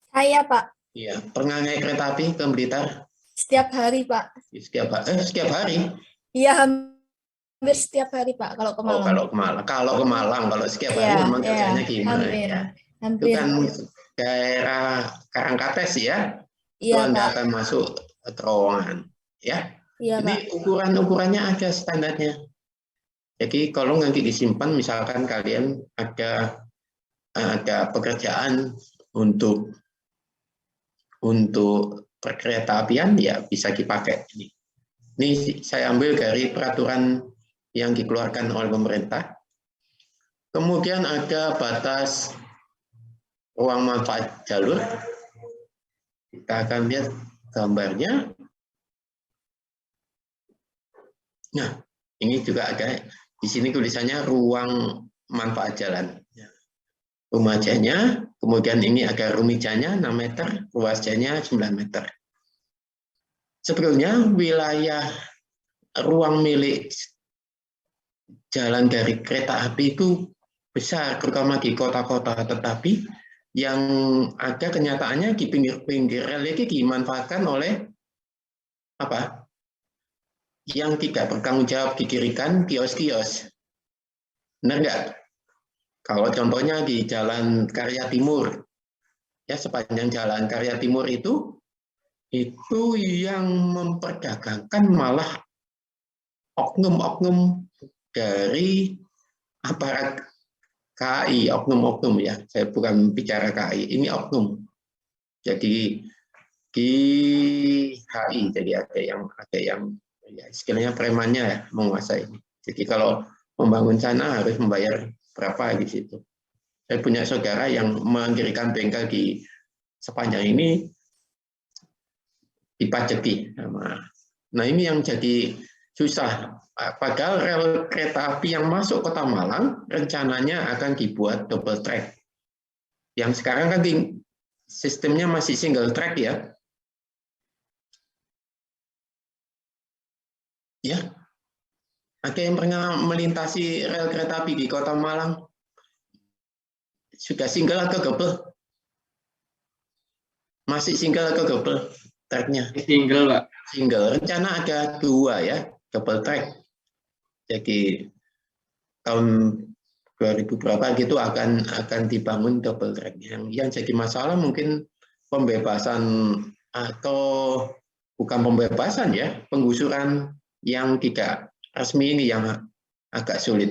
Saya, Pak. Iya, pernah naik kereta api ke Blitar? Setiap hari, Pak. Setiap hari? Iya, hampir setiap hari, Pak, kalau ke Malang. Kalau ke Malang. Kalau setiap hari memang kerjanya gimana hampir, ya? hampir. Itu kan daerah Karangkates ya? Itu Iya, Anda Pak. akan masuk terowongan. Ya? Iya, Pak. Ini ukurannya ada standarnya. Jadi kalau nanti disimpan, misalkan kalian ada pekerjaan untuk perkereta-apian, ya bisa dipakai. Ini saya ambil dari peraturan yang dikeluarkan oleh pemerintah. Kemudian ada batas ruang manfaat jalur. Kita akan lihat gambarnya. Nah, ini juga ada di sini tulisannya ruang manfaat jalan. Rumah janya, kemudian ini ada rumijanya 6 meter, ruas janya 9 meter. Sebetulnya wilayah ruang milik jalan dari kereta api itu besar, terutama di kota-kota, tetapi yang ada kenyataannya di pinggir-pinggir rel ini dimanfaatkan oleh apa? Yang tidak bertanggung jawab, didirikan kios-kios. Benar nggak? Kalau contohnya di Jalan Karya Timur, ya sepanjang Jalan Karya Timur itu yang memperdagangkan malah oknum-oknum dari aparat KAI, oknum-oknum ya. Saya bukan bicara KAI, ini oknum. Jadi di HI, jadi ada yang ya, istilahnya premannya ya, menguasai ini. Jadi kalau membangun sana harus membayar berapa di situ. Saya punya saudara yang mendirikan bengkel di sepanjang ini dipajaki. Nah ini yang jadi susah. Padahal rel kereta api yang masuk Kota Malang rencananya akan dibuat double track. Yang sekarang kan sistemnya masih single track ya. Ya. Ada yang pernah melintasi rel kereta api di Kota Malang? Sudah single atau double? Masih single atau double tracknya? Single, Pak. Single. Rencana ada 2 ya, double track. Jadi tahun 2000 berapa gitu akan dibangun double track. Yang jadi masalah mungkin pembebasan atau bukan pembebasan ya, penggusuran yang tidak resmi ini yang agak sulit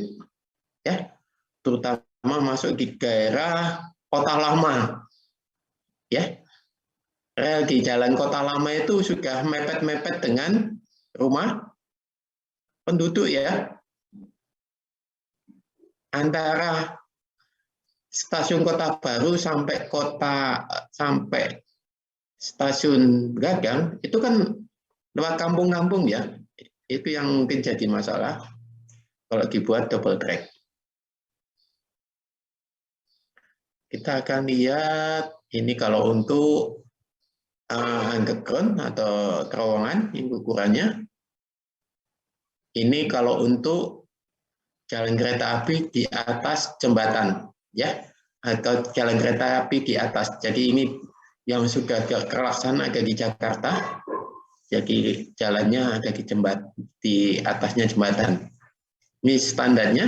ya, terutama masuk di daerah Kota Lama ya. Rel di jalan Kota Lama itu sudah mepet-mepet dengan rumah penduduk ya. Antara stasiun Kota Baru sampai stasiun Gadang itu kan lewat kampung-kampung ya. Itu yang mungkin jadi masalah kalau dibuat double track. Kita akan lihat ini kalau untuk underground atau terowongan, ini ukurannya. Ini kalau untuk jalan kereta api di atas jembatan, ya, atau jalan kereta api di atas. Jadi ini yang sudah terlaksana ada di Jakarta. Jadi jalannya ada di atasnya jembatan. Ini standarnya.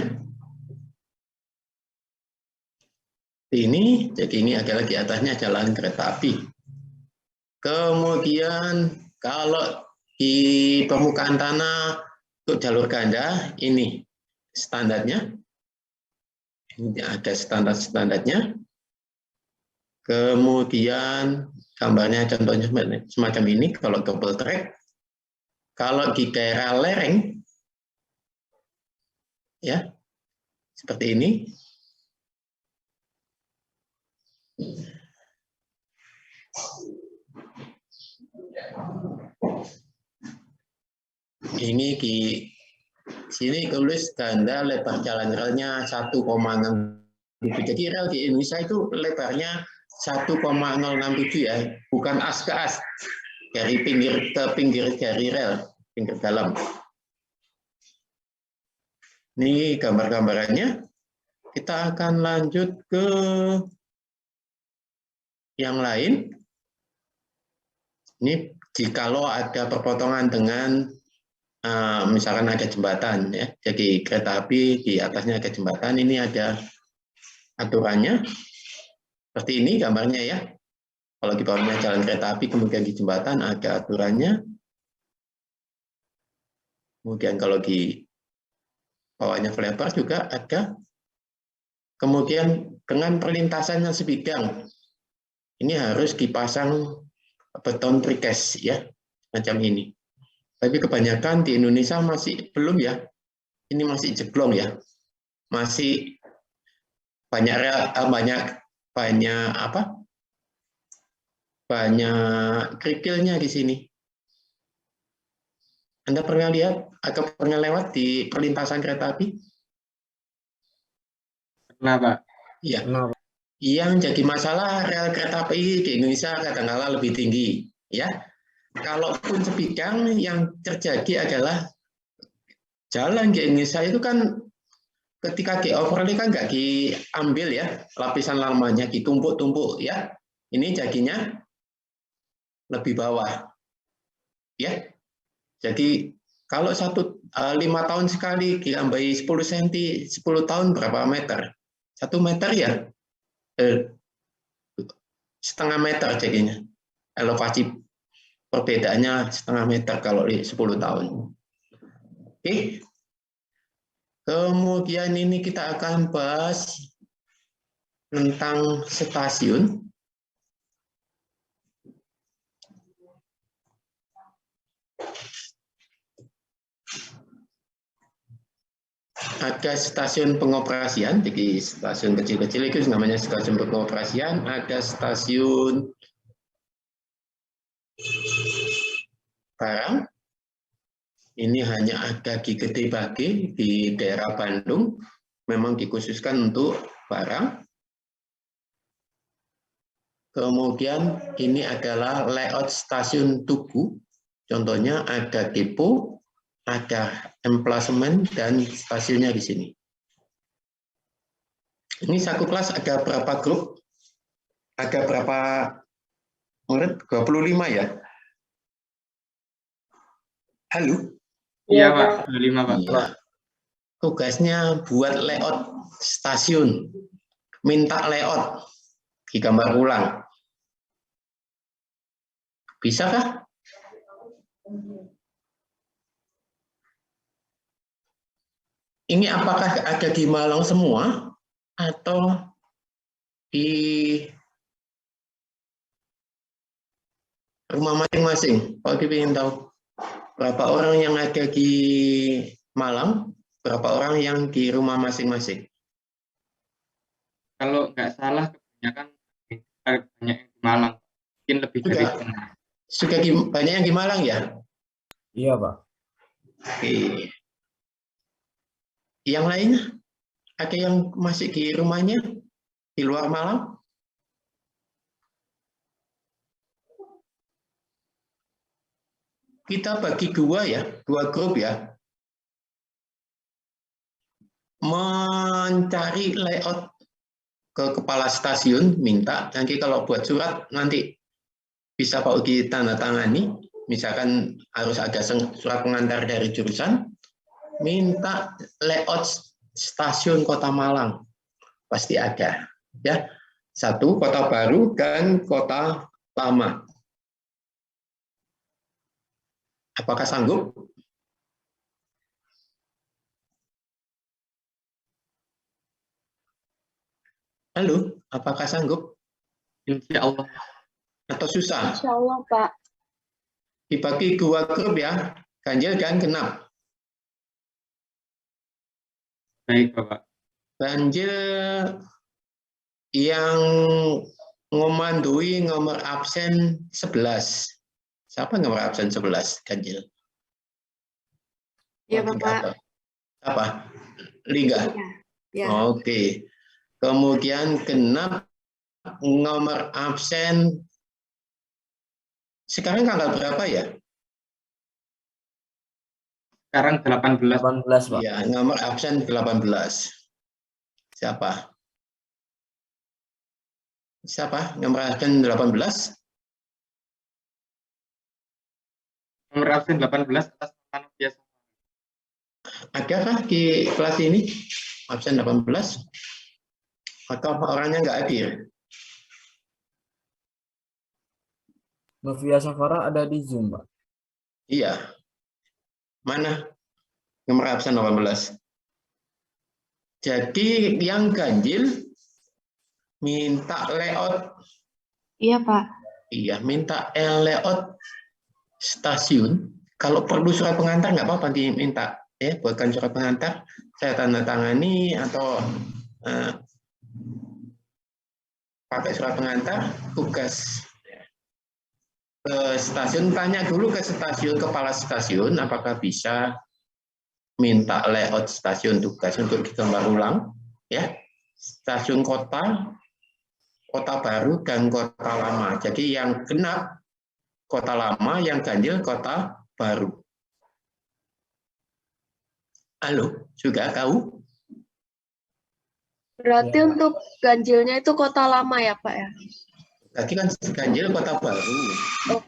Jadi ini adalah di atasnya jalan kereta api. Kemudian kalau di permukaan tanah Untuk jalur ganda ini standarnya. Ini ada standar-standarnya. Kemudian gambarnya contohnya semacam ini kalau double track. Kalau di daerah lereng ya seperti ini. Ini di sini tulis ganda lebar jalan relnya 1,6. Jadi rel di Indonesia itu lebarnya 1,067 ya, bukan as ke as, dari pinggir ke pinggir dari rel, pinggir dalam. Ini gambar-gambarannya. Kita akan lanjut ke yang lain. Ini jikalau ada perpotongan dengan misalkan ada jembatan ya, jadi kereta api di atasnya ada jembatan, ini ada aturannya seperti ini gambarnya ya. Kalau di bawahnya jalan kereta api kemudian di jembatan ada aturannya. Kemudian kalau di bawahnya flyover juga ada. Kemudian dengan perlintasan yang sebidang ini harus dipasang beton precast ya, macam ini. Tapi kebanyakan di Indonesia masih belum ya. Ini masih jeblong ya. Masih banyak kerikilnya di sini. Anda pernah lihat atau pernah lewat di perlintasan kereta api? Pernah, Pak. Iya. Yang jadi masalah rel kereta api di Indonesia kadang-kala lebih tinggi, ya. Kalaupun sebidang yang terjadi adalah jalan di Indonesia itu kan ketika di overlay kan nggak diambil ya lapisan lamanya, ditumpuk-tumpuk ya. Ini jadinya lebih bawah, ya. Jadi kalau 5 tahun sekali ditambahi 10 cm, 10 tahun berapa meter? 1 meter ya, setengah meter jadinya. Elevasi perbedaannya setengah meter kalau 10 tahun. Oke. Kemudian ini kita akan bahas tentang stasiun. Ada stasiun pengoperasian, jadi stasiun kecil-kecil itu namanya stasiun pengoperasian. Ada stasiun barang, ini hanya ada di Gede Bage di daerah Bandung, memang dikhususkan untuk barang. Kemudian ini adalah layout stasiun tugu, contohnya ada depo, ada emplasemen dan stasiunnya di sini. Ini satu kelas ada berapa grup? Ada berapa murid? 25 ya? Halo? Iya, Pak. 25, Pak. Iya. Tugasnya buat layout stasiun. Minta layout. Digambar ulang. Bisakah? Ini apakah ada di Malang semua atau di rumah masing-masing? Kalau kita ingin tahu berapa orang yang ada di Malang, berapa orang yang di rumah masing-masing? Kalau nggak salah kebanyakan banyak yang di Malang. Mungkin lebih dari Sudah banyak yang di Malang ya? Iya, Pak. Oke. Yang lainnya? Ada yang masih di rumahnya di luar Malang? Kita bagi dua ya, dua grup ya. Mencari layout ke kepala stasiun, minta. Nanti kalau buat surat, nanti bisa Pak Ugi tanda tangani. Misalkan harus ada surat pengantar dari jurusan. Minta layout stasiun Kota Malang. Pasti ada. Ya, satu Kota Baru dan Kota Lama. Apakah sanggup? Halo, apakah sanggup Insya Allah. atau susah? Insya Allah, Pak. Dibagi 2 grup ya, ganjil dan genap. Baik, Bapak. Ganjil yang ngomandui nomor absen 11. Siapa nomor absen 11 ganjil? Iya, Bapak. Apa? Liga. Ya. Oke. Kemudian genap nomor absen sekarang tanggal berapa ya? Sekarang 18. 18, Pak. Ya, nomor absen 18. Siapa? Siapa? Nomor absen 18? Nomor absen 18 atas nama biasa. Adakah di kelas ini absen 18? Atau orangnya nggak hadir? Novia Safara ada di Zoom, Pak. Iya. Mana nomor absen 18? Jadi yang ganjil minta layout. Iya, Pak. Iya, minta layout stasiun. Kalau perlu surat pengantar nggak apa-apa diminta. Ya, buatkan surat pengantar. Saya tanda tangani atau pakai surat pengantar, tugas ke stasiun, tanya dulu ke stasiun, kepala stasiun, apakah bisa minta layout stasiun tugas untuk digambar ulang, ya, stasiun kota, kota baru, dan kota lama. Jadi yang genap kota lama, yang ganjil kota baru. Halo, juga tahu? Berarti untuk ganjilnya itu kota lama ya, Pak ya? Tadi kan ganjil kota baru. Oh.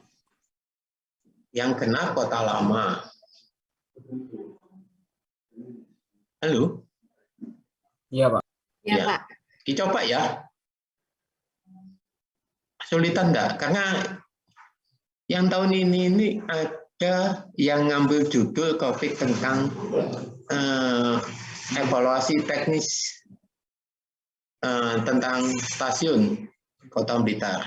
Yang genap kota lama. Halo? Iya, Pak. Iya, Ya. Pak. Dicoba ya. Kesulitan enggak? Karena yang tahun ini ada yang ngambil judul topik tentang evaluasi teknis tentang stasiun Kota Blitar.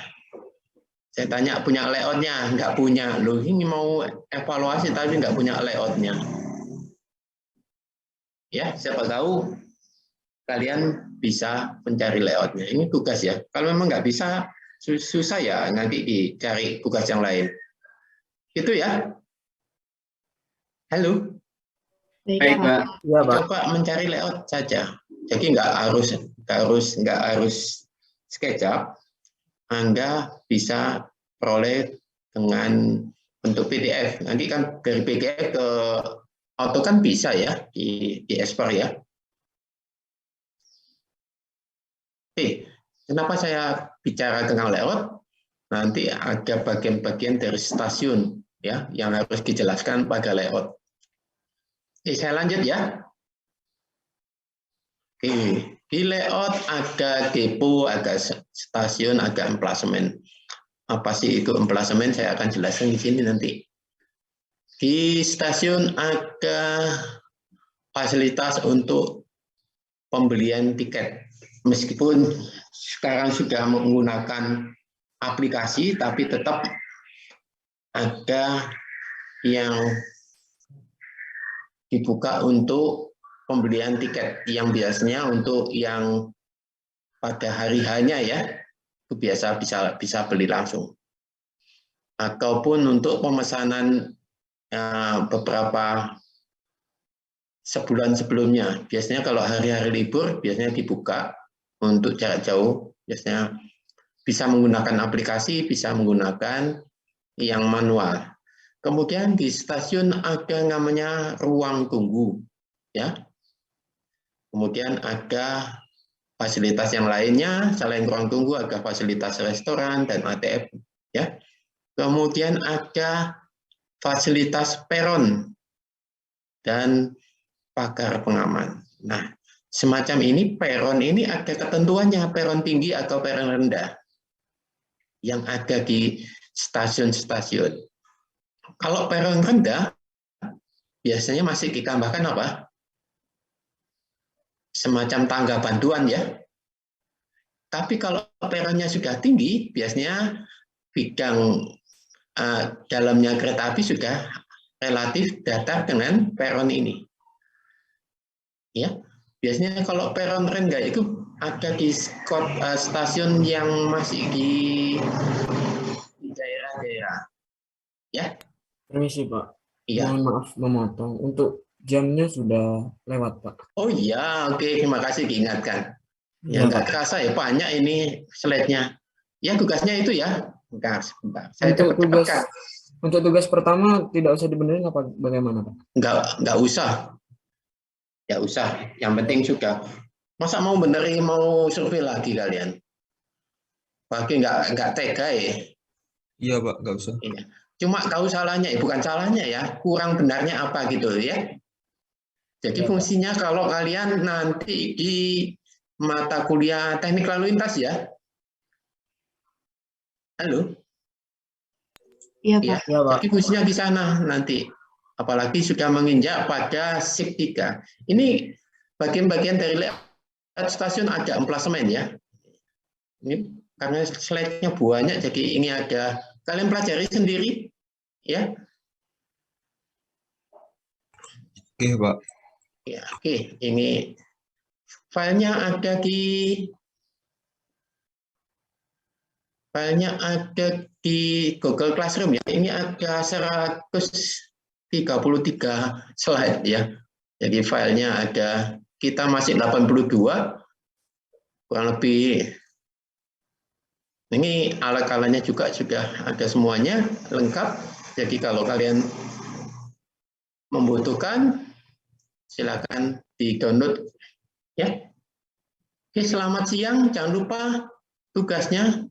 Saya tanya punya layoutnya, nggak punya. Loh, ini mau evaluasi tapi nggak punya layoutnya. Ya, siapa tahu kalian bisa mencari layoutnya. Ini tugas ya. Kalau memang nggak bisa, susah ya, nanti dicari tugas yang lain. Itu ya. Halo. Baik, Pak. Iya, Pak. Coba mencari layout saja. Jadi nggak harus SketchUp. Anda bisa peroleh dengan bentuk PDF. Nanti kan dari PDF ke auto kan bisa ya di ekspor ya. Oke, kenapa saya bicara tentang layout? Nanti ada bagian-bagian dari stasiun ya yang harus dijelaskan pada layout. Oke, saya lanjut ya. Oke, di layout ada depo, ada stasiun, ada emplasemen. Apa sih itu emplasemen? Saya akan jelaskan di sini nanti. Di stasiun ada fasilitas untuk pembelian tiket. Meskipun sekarang sudah menggunakan aplikasi, tapi tetap ada yang dibuka untuk pembelian tiket yang biasanya untuk yang pada hari hanya ya, itu biasa bisa beli langsung. Ataupun untuk pemesanan beberapa sebulan sebelumnya. Biasanya kalau hari-hari libur biasanya dibuka untuk jarak jauh, biasanya bisa menggunakan aplikasi, bisa menggunakan yang manual. Kemudian di stasiun ada namanya ruang tunggu, ya. Kemudian ada fasilitas yang lainnya selain ruang tunggu, ada fasilitas restoran dan ATM, ya. Kemudian ada fasilitas peron dan pagar pengaman. Nah, semacam ini peron ini ada ketentuannya, peron tinggi atau peron rendah yang ada di stasiun-stasiun. Kalau peron rendah, biasanya masih ditambahkan apa? Semacam tangga bantuan ya. Tapi kalau peronnya sudah tinggi, biasanya bidang dalamnya kereta api sudah relatif datar dengan peron ini. Ya, biasanya kalau peron rengga itu ada di stasiun yang masih di daerah-daerah. Ya, Permisi, Pak. iya. Mohon maaf memotong. Untuk jamnya sudah lewat, Pak. Oh iya, oke, terima kasih diingatkan. Ya, Iya, nggak Pak. kerasa ya, banyak ini slide-nya. Ya, tugasnya itu ya. Sebentar. Saya Untuk tugas cepet-cepetkan. untuk tugas pertama tidak usah dibenerin apa bagaimana, Pak? Nggak usah. Nggak usah. Yang penting sudah. Masa mau benerin, mau survei lagi kalian? Bagi nggak tega ya. Iya, Pak, nggak usah. Iya. Cuma tahu salahnya, bukan salahnya ya, kurang benarnya apa gitu ya. Jadi Iya, Pak. fungsinya kalau kalian nanti di mata kuliah teknik lalu lintas ya. Halo? Iya, Ya, Pak. Iya, Pak. jadi fungsinya di sana nanti. Apalagi sudah menginjak pada SIP 3. Ini bagian-bagian dari layout stasiun ada emplasemen ya. Ini karena slide-nya banyak, jadi ini ada. Kalian pelajari sendiri ya. Oke, Pak. Ya, oke. Ini filenya ada di Google Classroom ya. Ini ada 133 slide ya. Jadi filenya ada, kita masih 82, kurang lebih. Ini alat-alatnya juga sudah ada semuanya lengkap. Jadi kalau kalian membutuhkan, silakan di-download ya. Oke, selamat siang. Jangan lupa tugasnya.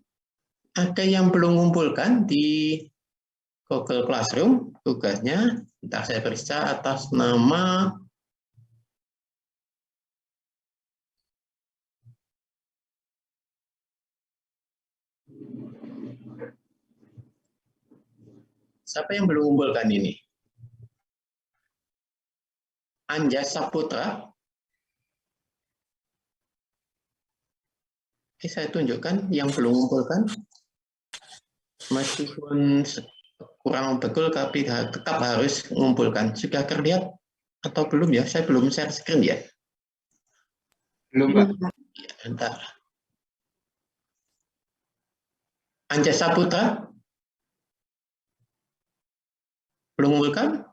Ada yang belum mengumpulkan di Google Classroom tugasnya. Entah saya periksa atas nama siapa yang belum mengumpulkan ini? Anjas Saputra. Oke, saya tunjukkan yang belum mengumpulkan. Meskipun kurang betul, tapi tetap harus mengumpulkan. Sudah terlihat atau belum ya? Saya belum share screen ya. Belum, Pak. Bentar. Anjas Saputra? Belum mengumpulkan?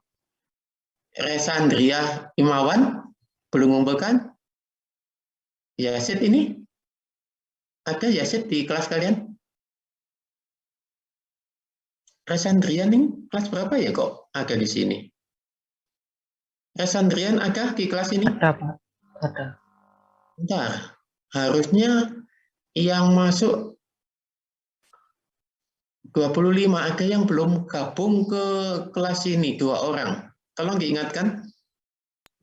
Resandria Imawan? Belum mengumpulkan? Yasid ini? Ada Yasid di kelas kalian? Resandrian ini kelas berapa ya kok ada di sini? Resandrian ada di kelas ini? Ada, Pak. Ada. Bentar. Harusnya yang masuk 25, ada yang belum gabung ke kelas ini, 2 orang. Tolong diingatkan.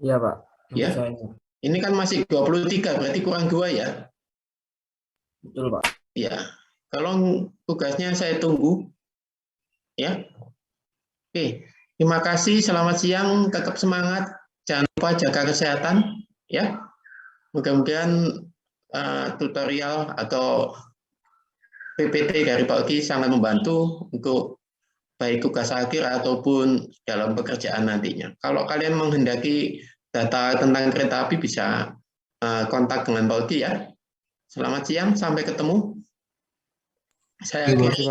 Iya, Pak. Nanti Ya. saya. Ini kan masih 23, berarti kurang 2 ya. Betul, Pak. Ya. Tolong tugasnya saya tunggu. Ya. Oke. Terima kasih, selamat siang, tetap semangat. Jangan lupa jaga kesehatan. Ya. Mudah-mudahan tutorial atau PPT dari Pak Oki sangat membantu untuk baik tugas akhir ataupun dalam pekerjaan nantinya. Kalau kalian menghendaki data tentang kereta api bisa kontak dengan Pak Oki ya. Selamat siang, sampai ketemu. Saya Oke, Pak. akhiri.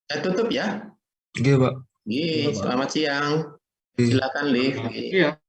Saya tutup ya. Oke, Pak. Selamat siang. Silakan, Liv. Iya.